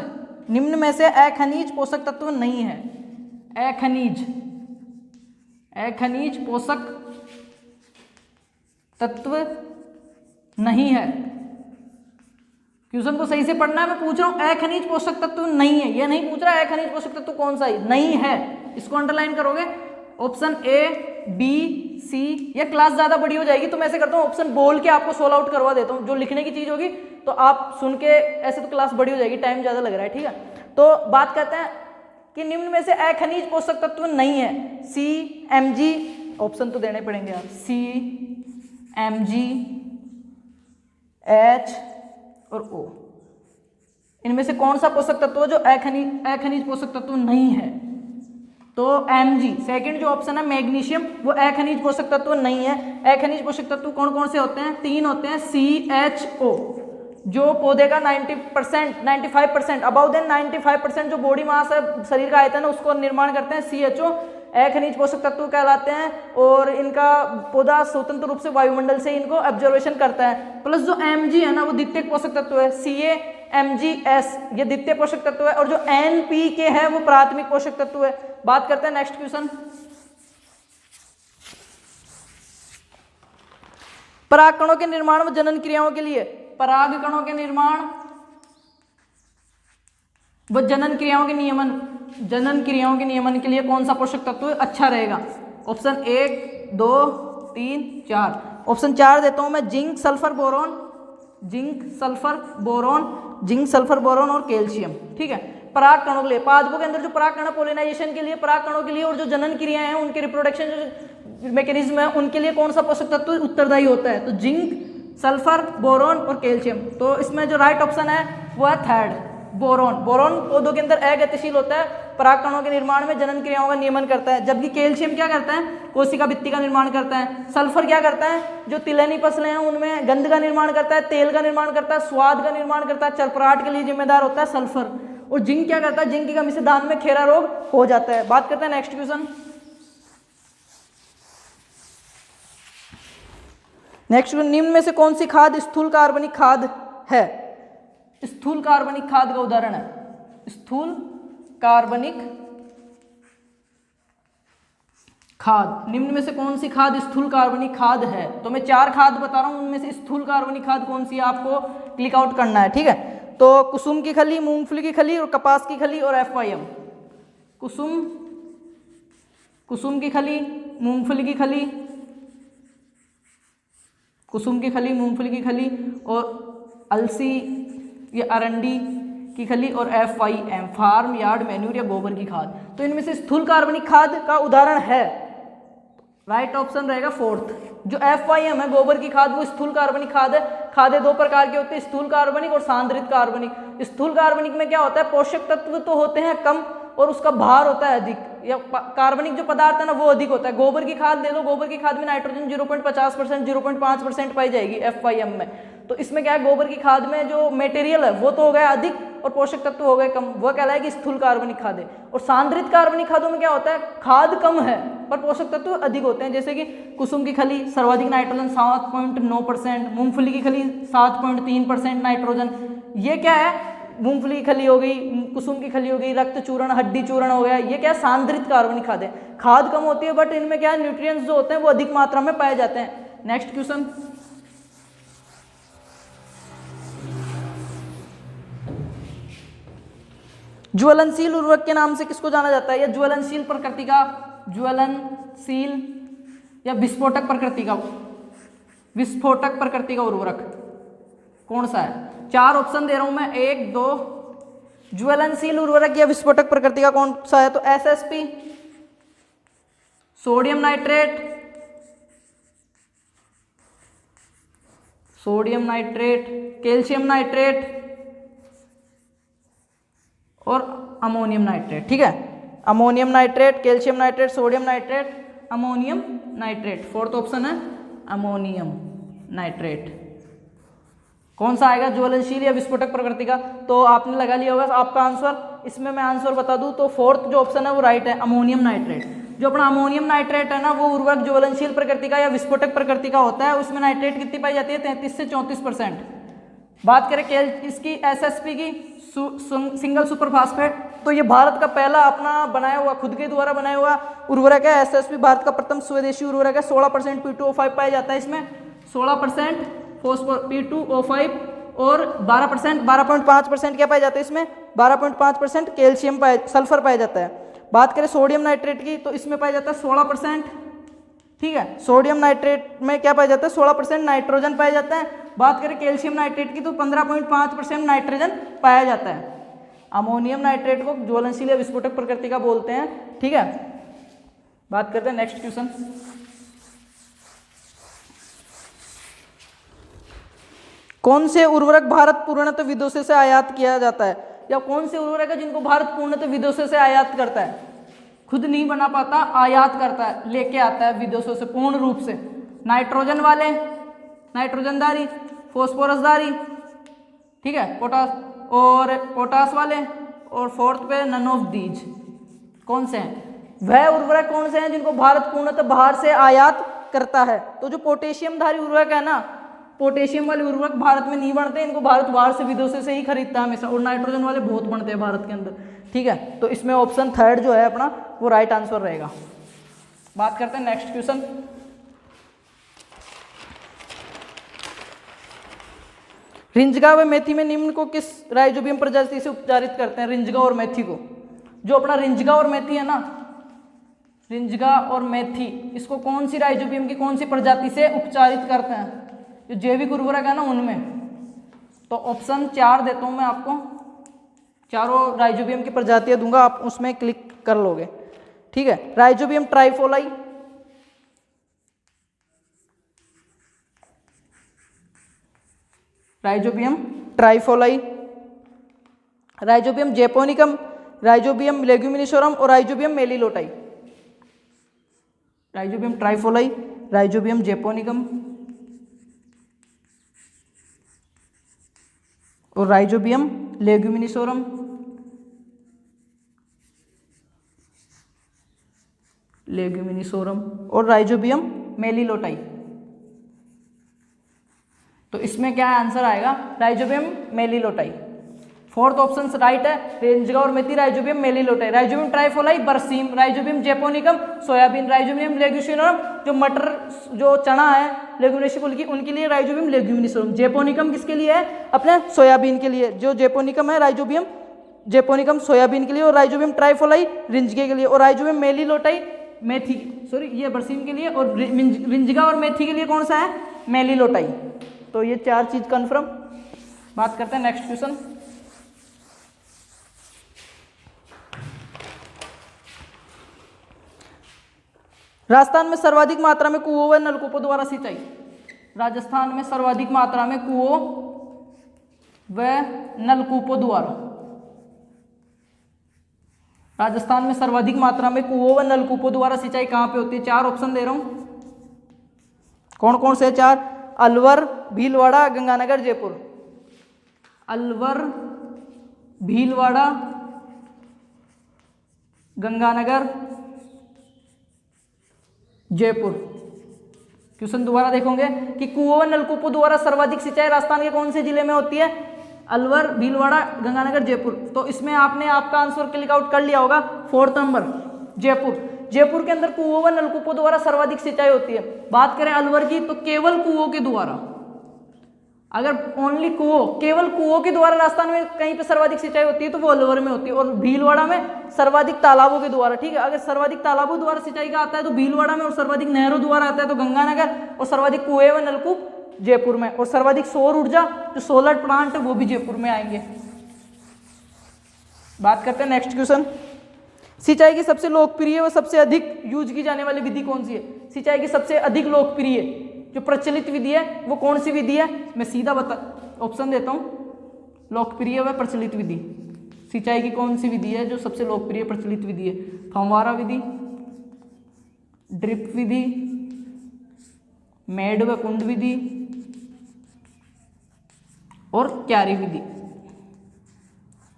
निम्न में से अखनिज पोषक तत्व नहीं है। अखनिज पोषक तत्व नहीं है। क्वेश्चन को सही से पढ़ना है, मैं पूछ रहा हूं अखनिज पोषक तत्व नहीं है, ये नहीं पूछ रहा है अखनिज पोषक तत्व कौन सा है, नहीं है। इसको अंडरलाइन करोगे। ऑप्शन ए, बी, सी। ये क्लास ज्यादा बड़ी हो जाएगी तो मैं ऐसे करता हूँ ऑप्शन बोल के आपको सोल्व आउट करवा देता हूँ। जो लिखने की चीज होगी तो आप सुन के, ऐसे तो क्लास बड़ी हो जाएगी, टाइम ज्यादा लग रहा है, ठीक है। तो बात करते हैं कि निम्न में से अखनिज पोषक तत्व नहीं है। सी, Mg, ऑप्शन तो देने पड़ेंगे यार, सी, Mg, H और O। इनमें से कौन सा पोषक तत्व है जो अखनिज पोषक तत्व नहीं है? तो Mg, सेकंड जो ऑप्शन है मैग्नीशियम, वो अखनिज पोषक तत्व नहीं है। अखनिज पोषक तत्व कौन कौन से होते हैं? 3 होते हैं, CHO, जो पौधे का 90%, 95% अबाउ देन 95% जो बॉडी मास है, शरीर का आयतन है, उसको निर्माण करते हैं CHO, अखनिज पोषक तत्व कहलाते हैं। और इनका पौधा स्वतंत्र रूप से वायुमंडल से इनको ऑब्जर्वेशन करता है। प्लस जो Mg है ना, वो द्वितीयक पोषक तत्व है, Ca, MgS, ये द्वितीय पोषक तत्व है। और जो NPK है वो प्राथमिक पोषक तत्व है। बात करते हैं नेक्स्ट क्वेश्चन। परागकणों के निर्माण व जनन क्रियाओं के लिए, परागकणों के निर्माण व जनन क्रियाओं के नियमन, जनन क्रियाओं के नियमन के लिए कौन सा पोषक तत्व अच्छा रहेगा? ऑप्शन 1, 2, 3, 4। ऑप्शन 4 देता हूं मैं, zinc, sulphur, boron, zinc, sulphur, boron, zinc, sulphur, boron और कैल्शियम, ठीक है। पराग कणों के लिए, पादपों के अंदर जो पराग कण पोलिनाइजेशन के लिए, पराग कणों के लिए, और जो जनन क्रियाएं हैं उनके रिप्रोडक्शन जो मैकेनिज्म है उनके लिए कौन सा पोषक तत्व उत्तरदायी होता है? तो जिंक, सल्फर, बोरॉन और कैल्शियम। तो इसमें जो राइट ऑप्शन है वो है थर्ड, बोरॉन। बोरॉन पौधों के अंदर अगतिशील होता है, पराग कणों के निर्माण में, जनन क्रियाओं का नियमन करता है। जबकि कैल्शियम क्या करता है? कोशिका भित्ति का निर्माण करता है। सल्फर क्या करता है? जो तिलहनी फसलें हैं उनमें गंध का निर्माण करता है, तेल का निर्माण करता है, स्वाद का निर्माण करता है, चरपराहट के लिए जिम्मेदार होता है सल्फर। और जिंक क्या करता है? जिंक की कमी से दांत में खेरा रोग हो जाता है। बात करते हैं नेक्स्ट क्वेश्चन। नेक्स्ट, निम्न में से कौन सी खाद स्थूल कार्बनिक खाद है? स्थूल कार्बनिक खाद का उदाहरण है, स्थूल कार्बनिक खाद। निम्न में से कौन सी खाद स्थूल कार्बनिक खाद है? तो मैं 4 खाद बता रहा हूं, उनमें से स्थूल कार्बनिक खाद कौन सी है आपको क्लिक आउट करना है, ठीक है। तो कुसुम की खली, मूंगफली की खली और कपास की खली और FYM। कुसुम की खली, मूंगफली की खली, कुसुम की खली, मूंगफली की खली और अलसी या अरंडी की खली और FYM फार्म यार्ड मैन्यूर या गोबर की खाद। तो इनमें से स्थूल कार्बनिक खाद का उदाहरण है, राइट ऑप्शन रहेगा फोर्थ। जो FYM है गोबर की खाद वो स्थूल कार्बनिक खाद है। खादें दो प्रकार की होती है, स्थूल कार्बनिक और सांद्रित कार्बनिक। स्थूल कार्बनिक में क्या होता है, पोषक तत्व तो होते हैं कम और उसका भार होता है अधिक, या कार्बनिक जो पदार्थ है ना वो अधिक होता है। गोबर की खाद ले लो, गोबर की खाद में नाइट्रोजन 0.50% 0.5% पाई जाएगी FYM में। तो इसमें क्या है, गोबर की खाद में जो मटेरियल है वो तो हो गया अधिक और पोषक तत्व हो गए कम, वह कहलाएगी स्थूल कार्बनिक खादें। और सांद्रित कार्बनिक खादों में क्या होता है, खाद कम है पर पोषक तत्व अधिक होते हैं, जैसे कि कुसुम की खली सर्वाधिक नाइट्रोजन 7.9%, मूंगफली की खली 7.3% नाइट्रोजन। ये क्या है, मूंगफली की खली हो गई, कुसुम की खली हो गई, रक्त चूर्ण, हड्डी चूर्ण हो गया, ये क्या है सांद्रित कार्बनिक खादें। खाद कम होती है बट इनमें क्या है, न्यूट्रिएंट्स जो होते हैं वो अधिक मात्रा में पाए जाते हैं। नेक्स्ट क्वेश्चन, ज्वलनशील उर्वरक के नाम से किसको जाना जाता है, या ज्वलनशील प्रकृति का, ज्वलनशील या विस्फोटक प्रकृति का, विस्फोटक प्रकृति का उर्वरक कौन सा है? 4 ऑप्शन दे रहा हूं मैं, 1 2। ज्वलनशील उर्वरक या विस्फोटक प्रकृति का कौन सा है? तो SSP, sodium nitrate, sodium nitrate, calcium nitrate और अमोनियम नाइट्रेट। ठीक है, ammonium nitrate, calcium nitrate, sodium nitrate, ammonium nitrate. Fourth option है अमोनियम नाइट्रेट। कौन सा आएगा, ज्वलनशील या विस्फोटक प्रकृति का? तो आपने लगा लिया होगा आपका आंसर। इसमें मैं आंसर बता दूं तो फोर्थ जो ऑप्शन है वो राइट है, अमोनियम नाइट्रेट। जो अपना अमोनियम नाइट्रेट है ना वो उर्वरक ज्वलनशील प्रकृति का या विस्फोटक प्रकृति का होता है। उसमें नाइट्रेट कितनी पाई जाती है, 33 से 34%। बात करें इसकी SSP की, सिंगल सुपर फास्फेट, तो ये भारत का पहला अपना बनाया हुआ, खुद के द्वारा बनाया हुआ उर्वरक है। SSP भारत का प्रथम स्वदेशी उर्वरक है। 16% P2O5 पाया जाता है इसमें, 16% फॉस्फोर P2O5 और 12.5% क्या पाया जाता है इसमें, 12.5% कैल्शियम सल्फर पाया जाता है। बात करें सोडियम नाइट्रेट की तो इसमें पाया जाता है 16%। ठीक है, सोडियम नाइट्रेट में क्या पाया जाता है, 16% नाइट्रोजन पाया जाता है। बात करें कैल्शियम नाइट्रेट की तो 15.5% नाइट्रोजन पाया जाता है। अमोनियम नाइट्रेट को ज्वलनशील या विस्फोटक प्रकृति का बोलते हैं। ठीक है, बात करते हैं नेक्स्ट क्वेश्चन। कौन से उर्वरक भारत पूर्णतः विदेशों से आयात किया जाता है, या कौन से उर्वरक है जिनको भारत पूर्णतः विदेशों से आयात करता है? खुद नहीं बना पाता, आयात करता है, लेके आता है विदेशों से पूर्ण रूप से। नाइट्रोजन वाले, नाइट्रोजनदारी, फॉस्फोरसदारी, ठीक है, पोटास वाले, और फोर्थ पे नन ऑफ दीज। कौन से हैं वह उर्वरक, कौन से हैं जिनको भारत पूर्णतः बाहर से आयात करता है? तो जो पोटेशियमधारी उर्वरक है ना, पोटेशियम वाले उर्वरक भारत में नहीं बनते, इनको भारत बाहर से विदेशों से ही खरीदता है हमेशा। और नाइट्रोजन वाले बहुत बनते हैं भारत के अंदर। ठीक है, तो इसमें ऑप्शन थर्ड जो है अपना वो राइट आंसर रहेगा। बात करते हैं नेक्स्ट क्वेश्चन। रिंजगा व मेथी में निम्न को किस राइजोबियम प्रजाति से उपचारित करते हैं? रिंजगा और मेथी को, जो अपना रिंजगा और मेथी है ना, रिंजगा और मेथी, इसको कौन सी राइजोबियम की कौन सी प्रजाति से उपचारित करते हैं? जो जैविक उर्वरक है ना उनमें। तो ऑप्शन 4 देता हूं मैं आपको, चारों राइजोबियम की प्रजातियां दूंगा, आप उसमें क्लिक कर लोगे। ठीक है, rhizobium trifolii, rhizobium trifolii, rhizobium japonicum, rhizobium leguminosarum और rhizobium meliloti. Rhizobium trifolii, rhizobium japonicum और राइजोबियम लेग्यूमिनिसोरम, और राइजोबियम मेलिलोटाई। तो इसमें क्या आंसर आएगा, rhizobium meliloti. Fourth option right है, रिंजगा और मेथी, राइजोबियम मेलिलोटाई। राइजोबियम ट्राइफोलाई बरसीम, rhizobium japonicum soybean, rhizobium leguminosarum जो मटर जो चना है लेग्यूमिनेसी कुल की, उनके लिए राइजोबियम लेग्यूमिनिसोरम। जेपोनिकम किसके लिए है, अपने सोयाबीन के लिए। जो जेपोनिकम है राइजोबियम जेपोनिकम सोयाबीन के लिए, और राइजोबियम ट्राइफोलाई रिंजगे के लिए, और राइजोबियम मेलिलोटाई मेथी, सॉरी ये बरसीम के लिए, और रिंजगा और मेथी के लिए कौन सा है, मेलिलोटाई। तो ये 4 चीज कन्फर्म। बात करते हैं नेक्स्ट क्वेश्चन। राजस्थान में सर्वाधिक मात्रा में कुओं व नलकूपों द्वारा सिंचाई। राजस्थान में सर्वाधिक मात्रा में कुओं व नलकूपों द्वारा, राजस्थान में सर्वाधिक मात्रा में कुओं व नलकूपों द्वारा सिंचाई कहां पे होती है? 4 ऑप्शन दे रहा हूं, कौन कौन से 4? अलवर, भीलवाड़ा, गंगानगर, जयपुर। अलवर, भीलवाड़ा, गंगानगर, जयपुर। क्वेश्चन दोबारा देखोगे कि कुओं व नलकूपों द्वारा सर्वाधिक सिंचाई राजस्थान के कौन से जिले में होती है? अलवर, भीलवाड़ा, गंगानगर, जयपुर। तो इसमें आपने आपका आंसर क्लिक आउट कर लिया होगा। 4th number Jaipur. जयपुर के अंदर कुओं व नलकूपों द्वारा सर्वाधिक सिंचाई होती है। बात करें अलवर की तो केवल कुओं के द्वारा, अगर ओनली कुओं, केवल कुओं के द्वारा राजस्थान में कहीं पे सर्वाधिक सिंचाई होती है तो वो अलवर में होती है। और भीलवाड़ा में सर्वाधिक तालाबों के द्वारा, ठीक है। अगर सर्वाधिक तालाबों द्वारा सिंचाई का आता है तो भीलवाड़ा में, और सर्वाधिक नहरों द्वारा आता है तो गंगानगर, और सर्वाधिक कुएं व नलकूप जयपुर में, और सर्वाधिक सौर ऊर्जा जो सोलर प्लांट है वो भी जयपुर में आएंगे। बात करते हैं नेक्स्ट क्वेश्चन। सिंचाई की सबसे लोकप्रिय व सबसे अधिक यूज की जाने वाली विधि कौन सी है? सिंचाई की सबसे अधिक लोकप्रिय जो प्रचलित विधि है वो कौन सी विधि है? मैं सीधा ऑप्शन देता हूं, लोकप्रिय व प्रचलित विधि। सिंचाई की कौन सी विधि है जो सबसे लोकप्रिय प्रचलित विधि है? फव्वारा विधि, ड्रिप विधि, मेड व कुंड विधि और क्यारी विधि।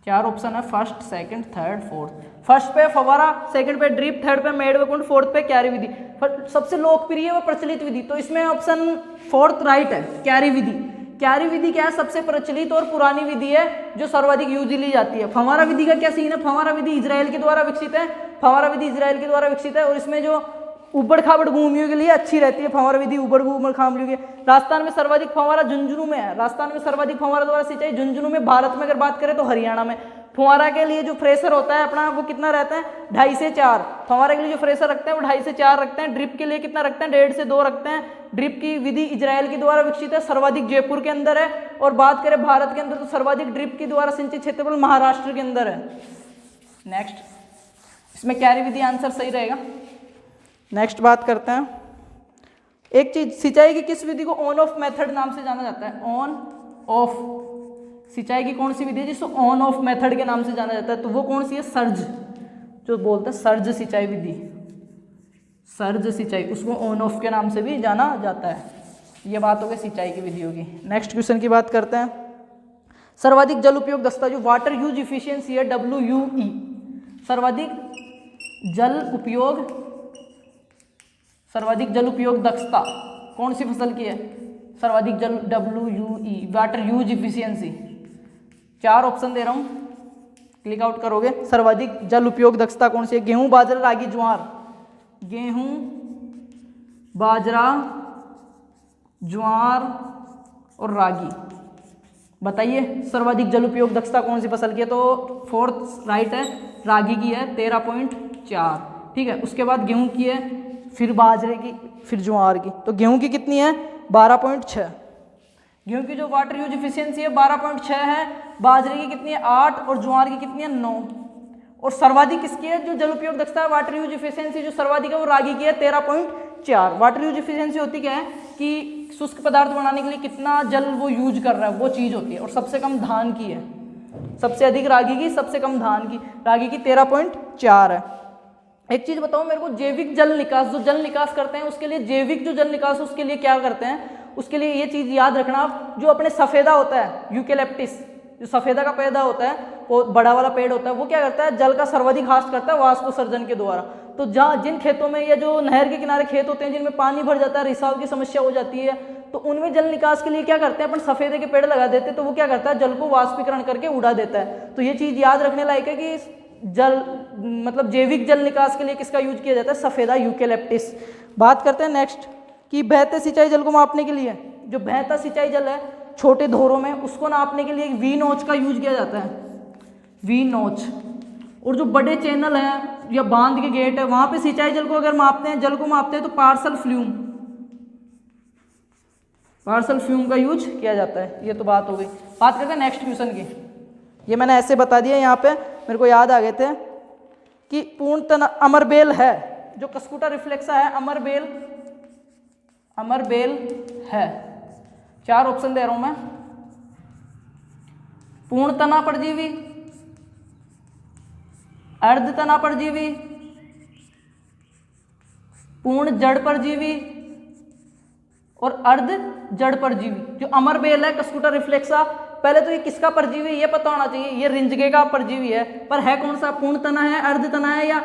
4 ऑप्शन है, first, second, third, fourth. First पे फव्वारा, सेकंड पे ड्रिप, थर्ड पे मेड व कुंड, फोर्थ पे क्यारी विधि। सबसे लोकप्रिय व प्रचलित विधि, तो इसमें ऑप्शन 4th राइट है, क्यारी विधि। क्यारी विधि क्या है? सबसे प्रचलित और पुरानी विधि है जो सर्वाधिक यूज ली जाती है। फव्वारा विधि का क्या सीन है? फव्वारा विधि इजराइल के द्वारा विकसित है। फव्वारा विधि इजराइल के द्वारा विकसित है और इसमें जो उबड़ खाबड़ भूमियों के लिए अच्छी रहती है फव्वारा विधि, उबड़ खाबड़ के। राजस्थान में सर्वाधिक फव्वारा झुंझुनू में है। राजस्थान में सर्वाधिक फव्वारा द्वारा सिंचाई झुंझुनू में। भारत में अगर बात करें तो हरियाणा में। फव्वारा के लिए जो फ्रेशर होता है अपना वो कितना रहता है? 2.5 से 4। फव्वारा के लिए जो फ्रेशर रखते हैं वो 2.5 से 4 रखते हैं। ड्रिप के लिए कितना रखते हैं? 1.5 से 2 रखते हैं। ड्रिप की विधि इजराइल के द्वारा विकसित है, सर्वाधिक जयपुर के अंदर है। और बात करें भारत के अंदर तो सर्वाधिक ड्रिप के द्वारा सिंचित क्षेत्रफल महाराष्ट्र के अंदर है। नेक्स्ट, इसमें क्यारी विधि आंसर सही रहेगा। नेक्स्ट बात करते हैं, एक चीज, सिंचाई की किस विधि को ऑन ऑफ मेथड नाम से जाना जाता है? ऑन ऑफ, सिंचाई की कौन सी विधि है जिसको ऑन ऑफ मेथड के नाम से जाना जाता है? तो वो कौन सी है? सर्ज, जो बोलते हैं सर्ज सिंचाई विधि, सर्ज सिंचाई, उसको ऑन ऑफ के नाम से भी जाना जाता है। ये बात हो गई सिंचाई की विधियों की। नेक्स्ट क्वेश्चन की बात करते हैं, सर्वाधिक जल उपयोग दक्षता, जो वाटर यूज इफिशियंसी है, WUE, सर्वाधिक जल उपयोग, सर्वाधिक जल उपयोग दक्षता कौन सी फसल की है? सर्वाधिक जल, WUE, water use efficiency. 4 option दे रहा हूं, क्लिक आउट करोगे। सर्वाधिक जल उपयोग दक्षता कौन सी है? गेहूं, बाजरा, रागी, ज्वार। गेहूं, बाजरा, ज्वार और रागी। बताइए सर्वाधिक जल उपयोग दक्षता कौन सी फसल की है? तो 4th राइट है, रागी की है 13.4। ठीक है, उसके बाद गेहूं की है, फिर बाजरे की, फिर ज्वार की। तो गेहूं की कितनी है? 12.6। गेहूं की जो वाटर यूज इफिशियंसी है 12.6 है। बाजरे की कितनी है? 8। और ज्वार की कितनी है? 9। और सर्वाधिक किसकी है जो जल उपयोग दक्षता है, वाटर यूज इफिशियंसी जो सर्वाधिक है वो रागी की है 13.4। वाटर यूज इफिशियंसी होती क्या है कि शुष्क पदार्थ बनाने के लिए कितना जल वो यूज कर रहा है, वो चीज होती है। और सबसे कम धान की है, सबसे अधिक रागी की, सबसे कम धान की। रागी की 13.4 है। एक चीज बताओ मेरे को, जैविक जल निकास, जो जल निकास करते हैं उसके लिए, जैविक जो जल निकास उसके लिए क्या करते हैं? उसके लिए ये चीज याद रखना आप, जो अपने सफेदा होता है, यूकेलिप्टस, जो सफेदा का पौधा होता है, वो बड़ा वाला पेड़ होता है, वो क्या करता है? जल का सर्वाधिक हास करता है वाष्पोत्सर्जन के द्वारा। तो जहाँ जिन खेतों में या जो नहर के किनारे खेत होते हैं जिनमें पानी भर जाता है, रिसाव की समस्या हो जाती है, तो उनमें जल निकास के लिए क्या करते हैं? अपन सफेदे के पेड़ लगा देते हैं, तो वो क्या करता है? जल को वाष्पीकरण करके उड़ा देता है। तो ये चीज याद रखने लायक है कि जल, मतलब जैविक जल निकास के लिए किसका यूज किया जाता है? सफेदा, यूकेलिप्टस। बात करते हैं नेक्स्ट कि बहते सिंचाई जल को मापने के लिए, जो बहता सिंचाई जल है छोटे धोरों में, उसको नापने के लिए वी नॉच का यूज किया जाता है, वी नॉच। और जो बड़े चैनल है या बांध के गेट है, वहां पे सिंचाई जल को अगर मापते हैं, जल को मापते हैं, तो पार्सल फ्लूम, पार्सल फ्यूम का यूज किया जाता है। ये तो बात हो गई। बात करते हैं नेक्स्ट क्वेश्चन की। ये मैंने ऐसे बता दिया, यहाँ पे मेरे को याद आ गए थे कि पूर्ण तना अमरबेल है, जो कस्कुटा रिफ्लेक्सा है अमरबेल है। 4 ऑप्शन दे रहा हूं मैं। पूर्ण तना परजीवी, अर्ध तना परजीवी, पूर्ण जड़ परजीवी और अर्ध जड़ परजीवी। जो अमरबेल है कस्कुटा रिफ्लेक्सा, पहले तो ये किसका परजीवी ये पता होना चाहिए। ये रिंजगे का परजीवी है, पर है कौन सा? पूर्ण तना है, अर्ध तना है या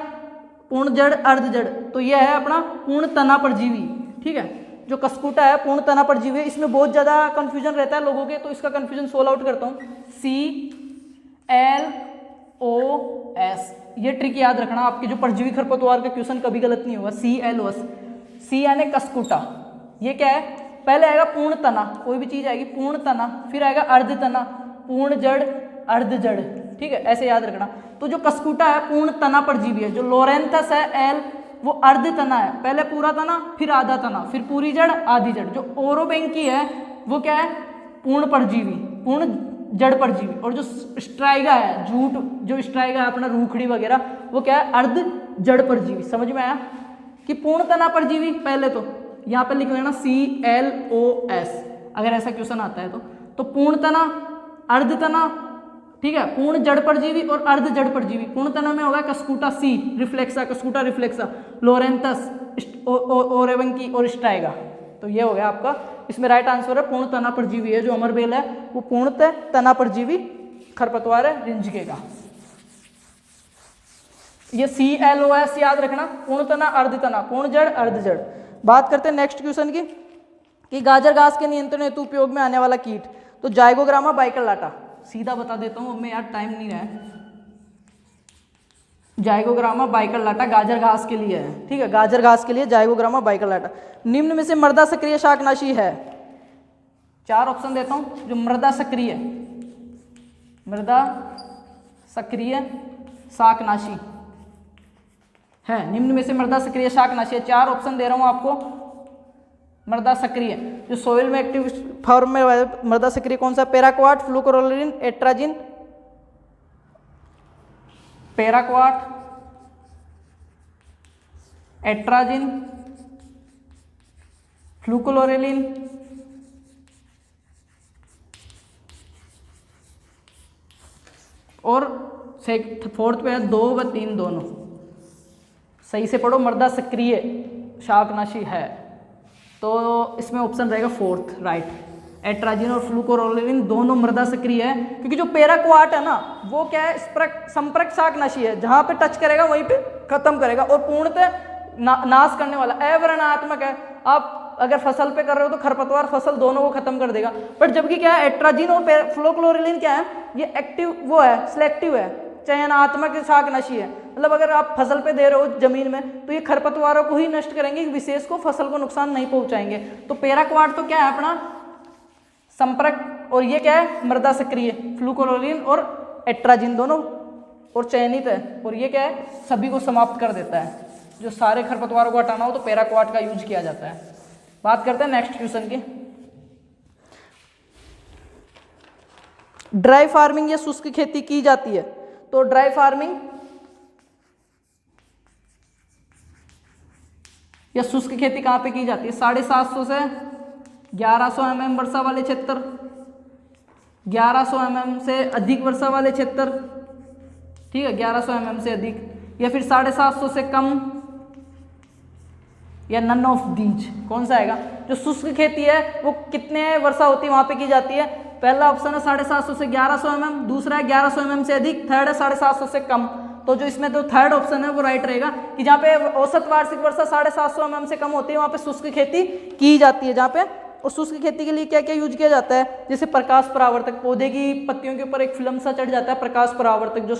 पूर्ण जड़ अर्ध जड़? तो ये है अपना पूर्ण तना परजीवी। ठीक है, जो कस्कुटा है पूर्ण तना परजीवी है। इसमें बहुत ज़्यादा कंफ्यूजन रहता है लोगों के, तो इसका कंफ्यूजन सोल्व आउट करता हूँ। CLOS, ये ट्रिक याद रखना। आपके जो परजीवी खरपतवार का क्वेश्चन कभी गलत नहीं होगा। CLOS, C यानी कस्कुटा। ये क्या है? पहले आएगा पूर्ण तना, कोई भी चीज आएगी पूर्ण तना, फिर आएगा अर्ध तना, पूर्ण जड़ अर्ध जड़। ठीक है, ऐसे याद रखना। तो जो कस्कुटा है पूर्ण तना परजीवी है। जो लोरेंथस है L, वो अर्ध तना है, पहले पूरा तना फिर आधा तना फिर पूरी जड़ आधी जड़। जो ओरोबेंकी है वो क्या है? पूर्ण परजीवी, पूर्ण जड़ परजीवी। और जो स्ट्राइगा है, जूट जो स्ट्राइगा है अपना रूखड़ी वगैरह, वो क्या है? अर्ध जड़ परजीवी। समझ में आया कि पूर्ण तना परजीवी? पहले तो यहाँ पे लिख लेना CLOS, अगर ऐसा क्वेश्चन आता है तो पूर्ण तना, अर्ध तना, ठीक है, पूर्ण जड़ परजीवी और अर्ध जड़ परजीवी। पूर्ण तना में होगा कस्कुटा C रिफ्लेक्सा, कस्कुटा रिफ्लेक्सा, लोरेंथस, ओरेबंकी और स्ट्राइगा। तो ये हो गया आपका। इसमें राइट आंसर है पूर्ण तना परजीवी है। जो अमरबेल है वो पूर्ण तना परजीवी खरपतवार है रिंजके का। ये CLOS याद रखना, पूर्ण तना अर्ध तना, पूर्ण जड़ अर्ध जड़। बात करते हैं नेक्स्ट क्वेश्चन की कि गाजर घास के नियंत्रण हेतु उपयोग में आने वाला कीट। तो जाइगोग्रामा बाइकरलाटा, सीधा बता देता हूं, अब मैं यार टाइम नहीं रहा है। जाइगोग्रामा बाइकरलाटा गाजर घास के लिए है। ठीक है, गाजर घास के लिए जाइगोग्रामा बाइकरलाटा। निम्न में से मृदा सक्रिय शाकनाशी है। 4 ऑप्शन देता हूं। जो मृदा सक्रिय शाकनाशी है, निम्न में से मृदा सक्रिय शाकनाशी है। 4 ऑप्शन दे रहा हूं आपको। मृदा सक्रिय जो सोइल में एक्टिव फॉर्म में मृदा सक्रिय कौन सा? Paraquat, fluchloralin, atrazine. Paraquat, atrazine, fluchloralin और 4th पे है 2 व 3 दोनों। सही से पढ़ो, मृदा सक्रिय शाकनाशी है, तो इसमें ऑप्शन रहेगा 4th राइट। एट्राजिन और फ्लूकोरोलिन दोनों मृदा सक्रिय है, क्योंकि जो पैराक्वाट है ना वो क्या है? संपर्क शाकनाशी है, जहां पे टच करेगा वहीं पे खत्म करेगा और पूर्णतः नाश करने वाला, अवर्णनात्मक है। आप अगर फसल पे कर रहे हो तो खरपतवार फसल दोनों को खत्म कर देगा। बट जबकि क्या है? एट्राजिन और फ्लूकोरोलिन क्या है? ये एक्टिव वो है, सिलेक्टिव है, चयनात्मक शाकनाशी है। मतलब अगर आप फसल पे दे रहे हो जमीन में तो ये खरपतवारों को ही नष्ट करेंगे, विशेष को फसल को नुकसान नहीं पहुंचाएंगे। तो पैराक्वाट तो क्या है? अपना संपर्क, और ये क्या है? मृदा सक्रिय, फ्लूकोरोलिन और एट्राजिन दोनों और चयनित है। और ये क्या है? सभी को समाप्त कर देता है। जो सारे खरपतवारों को हटाना हो तो पैराक्वाट का यूज किया जाता है। बात करते हैं नेक्स्ट क्वेश्चन की। ड्राई फार्मिंग या शुष्क खेती की जाती है। तो ड्राई फार्मिंग या शुष्क खेती कहां पे की जाती है? 750 से 1100 mm वर्षा वाले क्षेत्र, 1100 mm से अधिक वर्षा वाले क्षेत्र, ठीक है, 1100 mm से अधिक, या फिर 750 से कम, या नन ऑफ दीज। कौन सा आएगा? जो शुष्क खेती है वो कितने वर्षा होती है वहां पे की जाती है? पहला ऑप्शन है 750 से 1100 mm, दूसरा है 1100 mm से अधिक, थर्ड है 750 से कम। तो जो इसमें तो थर्ड ऑप्शन है वो राइट रहेगा कि जहाँ पे औसत वार्षिक वर्षा 750 mm से कम होती है वहाँ पे शुष्क खेती की जाती है। जहाँ पे और शुष्क खेती के लिए क्या क्या यूज किया जाता है? जैसे प्रकाश परावर्तक, पौधे की पत्तियों के ऊपर एक फिल्म सा चढ़ जाता है प्रकाश परावर्तक, जो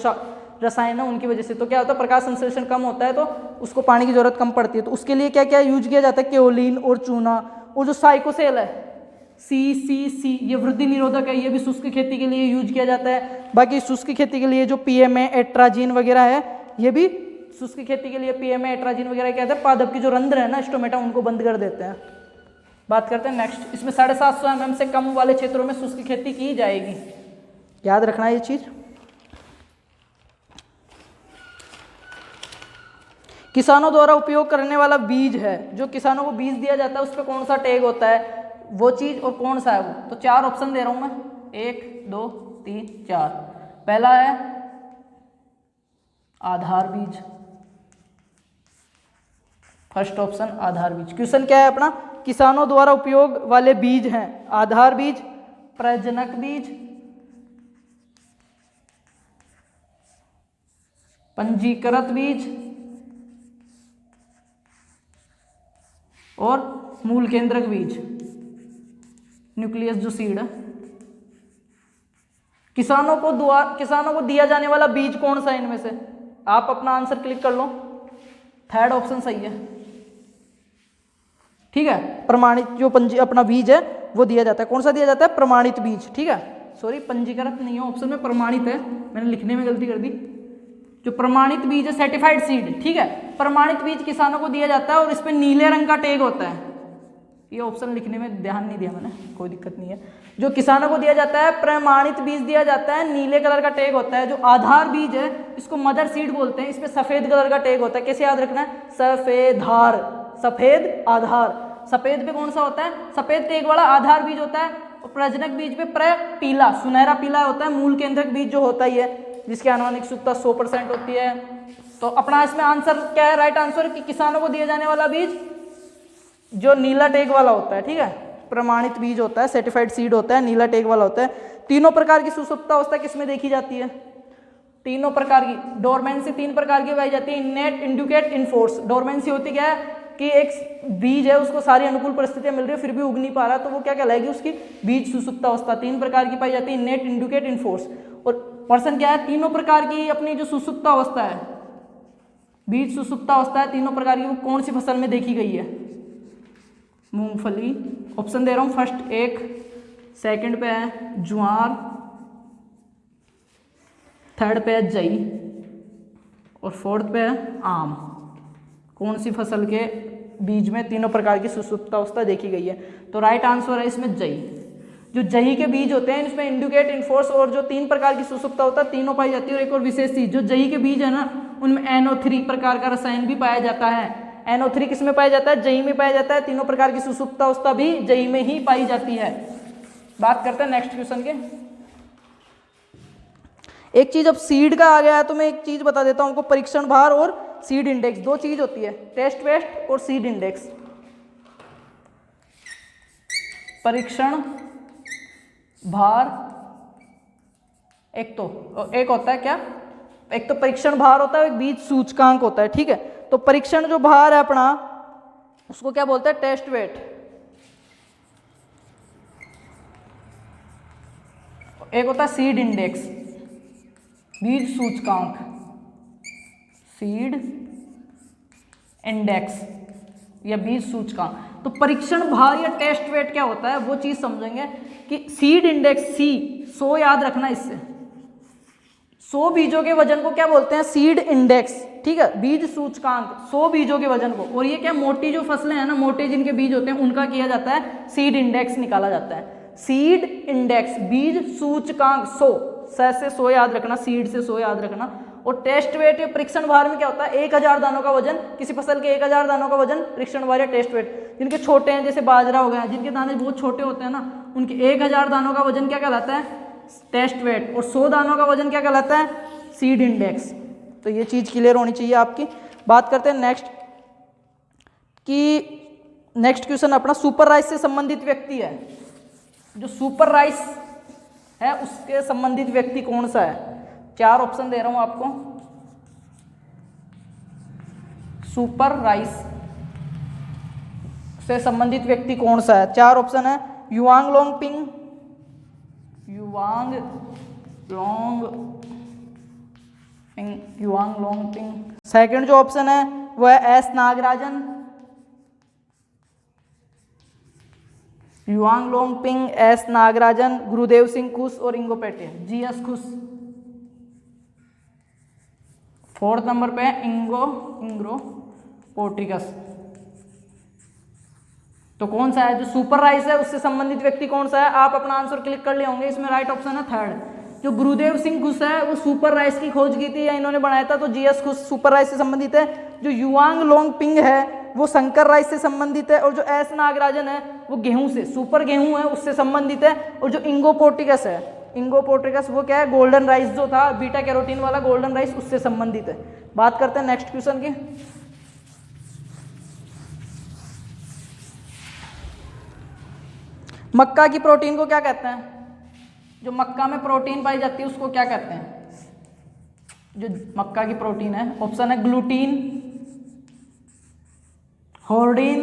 रसायन है उनकी वजह से। तो क्या होता है? प्रकाश संश्लेषण कम होता है तो उसको पानी की जरूरत कम पड़ती है। तो उसके लिए क्या क्या यूज किया जाता है? केओलिन और चूना। और जो साइकोसेल है CCC, ये वृद्धि निरोधक है, ये भी शुष्क खेती के लिए यूज किया जाता है। बाकी शुष्क खेती के लिए जो PMA, एट्राजिन वगैरह है, ये भी शुष्क खेती के लिए PMA, एट्राजिन वगैरह क्या है? पादप की जो रंध्र है ना, स्टोमेटा, उनको बंद कर देते हैं। बात करते हैं नेक्स्ट, इसमें 750 mm से कम वाले क्षेत्रों में शुष्क खेती की जाएगी। याद रखना ये चीज। किसानों द्वारा उपयोग करने वाला बीज है, जो किसानों को बीज दिया जाता है उस पर कौन सा टैग होता है, वो चीज और कौन सा है वो। तो 4 ऑप्शन दे रहा हूं मैं, 1 2 3 4। पहला है आधार बीज, फर्स्ट ऑप्शन आधार बीज। क्वेश्चन क्या है अपना, किसानों द्वारा उपयोग वाले बीज हैं आधार बीज, प्रजनक बीज, पंजीकृत बीज और मूल केंद्रक बीज, न्यूक्लियस जो सीड है। किसानों को दिया जाने वाला बीज कौन सा है इनमें से, आप अपना आंसर क्लिक कर लो। थर्ड ऑप्शन सही है, ठीक है। प्रमाणित जो अपना बीज है वो दिया जाता है, कौन सा दिया जाता है, प्रमाणित बीज, ठीक है। सॉरी पंजीकृत नहीं है ऑप्शन में, प्रमाणित है, मैंने लिखने में गलती कर दी। जो प्रमाणित बीज है सर्टिफाइड सीड, ठीक है। प्रमाणित बीज किसानों को दिया जाता है और इस पे नीले रंग का टैग होता है। ये ऑप्शन लिखने में ध्यान नहीं दिया मैंने, कोई दिक्कत नहीं है। जो किसानों को दिया जाता है प्रमाणित बीज दिया जाता है, नीले कलर का टैग होता है। जो आधार बीज है इसको मदर सीड बोलते हैं, इस पे सफेद कलर का टैग होता है। कैसे याद रखना है, सफेदार, सफेद आधार, सफेद पे कौन सा होता है, सफेद टैग वाला आधार बीज होता है। और प्रजनक बीज पे पीला, सुनहरा पीला होता है। मूल केंद्रक बीज जो होता ही है, जिसकी आनुवंशिक शुद्धता 100% होती है। तो अपना इसमें आंसर क्या है, राइट आंसर कि किसानों को दिया जाने वाला बीज जो नीला टैग वाला होता है, ठीक है, प्रमाणित बीज होता है, सर्टिफाइड सीड होता है, नीला टैग वाला होता है। तीनों प्रकार की सुसुप्त अवस्था किसमें देखी जाती है, तीनों प्रकार की। डोरमेंसी 3 प्रकार की पाई जाती है, इनेट, इंड्यूकेट, इनफोर्स। डोरमेंसी होती क्या है कि एक बीज है उसको सारी अनुकूल परिस्थितियां मिल रही है फिर भी उग नहीं पा रहा, तो वो क्या कहलाएगी, उसकी बीज सुसुप्त अवस्था। 3 प्रकार की पाई जाती है, इनेट, इंड्यूकेट, इनफोर्स। और पर्सन क्या है, तीनों प्रकार की अपनी जो सुसुप्त अवस्था है, बीज सुसुप्त अवस्था है तीनों प्रकार की, वो कौन सी फसल में देखी गई है, मूंगफली। ऑप्शन दे रहा हूं, फर्स्ट 1, सेकंड पे है ज्वार, थर्ड पे है जई और फोर्थ पे है आम। कौन सी फसल के बीज में तीनों प्रकार की सुसुप्त अवस्था देखी गई है, तो राइट आंसर है इसमें जई। जो जई के बीज होते हैं इसमें इंड्यूकेट, इनफोर्स और जो 3 प्रकार की सुसुप्त अवस्था तीनों पाई जाती है। और एक और विशेष चीज, जो जई के बीज है ना उनमें NO3 प्रकार का रसायन भी पाया जाता है। NO3 किस में पाया जाता है, जई में पाया जाता है। तीनों प्रकार की सुसुप्त अवस्था भी जई में ही पाई जाती है। बात करते हैं नेक्स्ट क्वेश्चन के। एक चीज अब सीड का आ गया है तो मैं एक चीज बता देता हूं आपको, परीक्षण भार और सीड इंडेक्स, 2 चीज होती है, टेस्ट वेस्ट और सीड इंडेक्स। परीक्षण भार एक होता है क्या, एक तो परीक्षण भार होता है, एक बीज सूचकांक होता है, ठीक है। तो परीक्षण जो भार है अपना उसको क्या बोलते हैं, टेस्ट वेट। एक होता है सीड इंडेक्स, बीज सूचकांक, सीड इंडेक्स या बीज सूचकांक। तो परीक्षण भार या टेस्ट वेट क्या होता है वो चीज समझेंगे कि सीड इंडेक्स, सी 100 याद रखना, इससे 100 बीजों के वजन को क्या बोलते हैं, सीड इंडेक्स, ठीक है। बीज सूचकांक 100 बीजों के वजन को, और ये क्या मोटी जो फसलें हैं ना, मोटे जिनके बीज होते हैं उनका किया जाता है सीड इंडेक्स निकाला जाता है। सीड इंडेक्स, बीज सूचकांक 100 से 100 याद रखना, सीड से 100 याद रखना। और टेस्ट वेट या परीक्षण भार में क्या होता है, 1000 दानों का वजन, किसी फसल के 1000 दानों का वजन परीक्षण भार या टेस्ट वेट। जिनके छोटे हैं जैसे बाजरा हो गया, जिनके दाने बहुत छोटे होते हैं ना, उनके 1000 दानों का वजन क्या कहलाता है, टेस्ट वेट। और 100 दानों का वजन क्या कहलाता है, सीड इंडेक्स। तो ये चीज क्लियर होनी चाहिए आपकी। बात करते हैं नेक्स्ट कि नेक्स्ट क्वेश्चन अपना सुपर राइस से संबंधित व्यक्ति है। जो सुपर राइस है उसके संबंधित व्यक्ति कौन सा है, 4 ऑप्शन दे रहा हूं आपको। सुपर राइस से संबंधित व्यक्ति कौन सा है, 4 ऑप्शन है। युवांग लोंगपिंग, युवांग लोंगपिंग। सेकंड जो ऑप्शन है वो है एस नागराजन, युवांग लोंगपिंग, एस नागराजन, गुरुदेव सिंह खुस और इंगो पेटे, GS खुस। 4th नंबर पे है इंग्रो पोर्टिकस। तो कौन सा है जो सुपर राइस है उससे संबंधित व्यक्ति कौन सा है? आप अपना आंसर क्लिक कर लिए होंगे, इसमें राइट ऑप्शन है थर्ड। जो गुरुदेव सिंह घुस है वो सुपर राइस की खोज की थी या इन्होंने बनाया था, तो जीएस घुस सुपर राइस से संबंधित है। जो युवांग लोंग पिंग है वो संकर राइस से संबंधित है, और जो एस नागराजन है वो गेहूं से, सुपर गेहूं है उससे संबंधित है। और जो इंगोपोर्टिकस है, इंगोपोर्टिकस वो क्या है? गोल्डन राइस जो था बीटा कैरोटीन वाला गोल्डन राइस, उससे संबंधित है। बात करते हैं नेक्स्ट क्वेश्चन की। मक्का की प्रोटीन को क्या कहते हैं? जो मक्का में प्रोटीन पाई जाती है उसको क्या कहते हैं? जो मक्का की प्रोटीन है, ऑप्शन है ग्लूटीन, होर्डिन,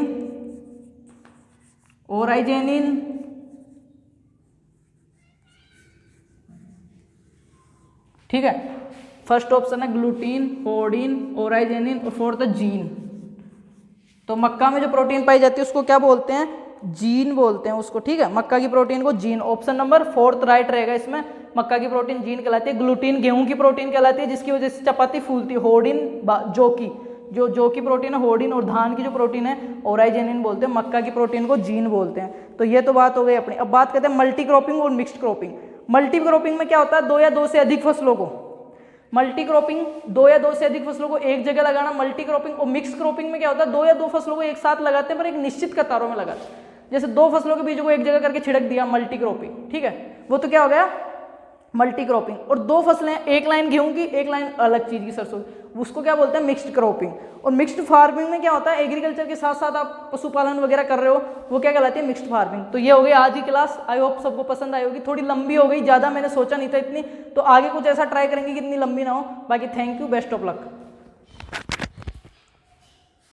ओराइजेनिन, ठीक है। फर्स्ट ऑप्शन है ग्लूटीन, होर्डिन, ओराइजेनिन और फोर्थ है जीन। तो मक्का में जो प्रोटीन पाई जाती है उसको क्या बोलते हैं? जीन बोलते हैं उसको, ठीक है। मक्का की प्रोटीन को gene, option number fourth right रहेगा इसमें। मक्का की प्रोटीन जीन कहलाती है। ग्लूटीन गेहूं की प्रोटीन कहलाती है जिसकी वजह से चपाती फूलती है। होर्डिन जौ की प्रोटीन है होर्डिन, और धान की जो प्रोटीन है ओराइजेनिन बोलते हैं। मक्का की प्रोटीन को जीन बोलते हैं। तो ये तो बात हो गई अपनी। अब बात करते हैं मल्टी क्रॉपिंग और मिक्स्ड क्रॉपिंग। मल्टी क्रॉपिंग में क्या होता है? दो या दो से अधिक फसलों को, मल्टी क्रॉपिंग दो या दो से अधिक फसलों को एक जगह लगाना मल्टी क्रॉपिंग। और मिक्स क्रॉपिंग में क्या होता है? दो या दो फसलों को एक साथ लगाते हैं पर एक निश्चित कतारों में लगाते हैं। जैसे दो फसलों के बीजों को एक जगह करके छिड़क दिया, मल्टी क्रॉपिंग, ठीक है। वो तो क्या हो गया? Multi cropping. और दो फसलें, एक लाइन गेहूं की एक लाइन अलग चीज की सरसों की, उसको क्या बोलते हैं? Mixed cropping. और मिक्स्ड फार्मिंग में क्या होता है? एग्रीकल्चर के साथ साथ आप पशुपालन वगैरह कर रहे हो, वो क्या कहलाती है? Mixed farming. तो ये हो गई आज की क्लास। आई होप सबको पसंद आई होगी। थोड़ी लंबी हो गई, ज़्यादा मैंने सोचा नहीं था इतनी, तो आगे कुछ ऐसा ट्राई करेंगे कि इतनी लंबी ना हो। बाकी thank you, best of luck.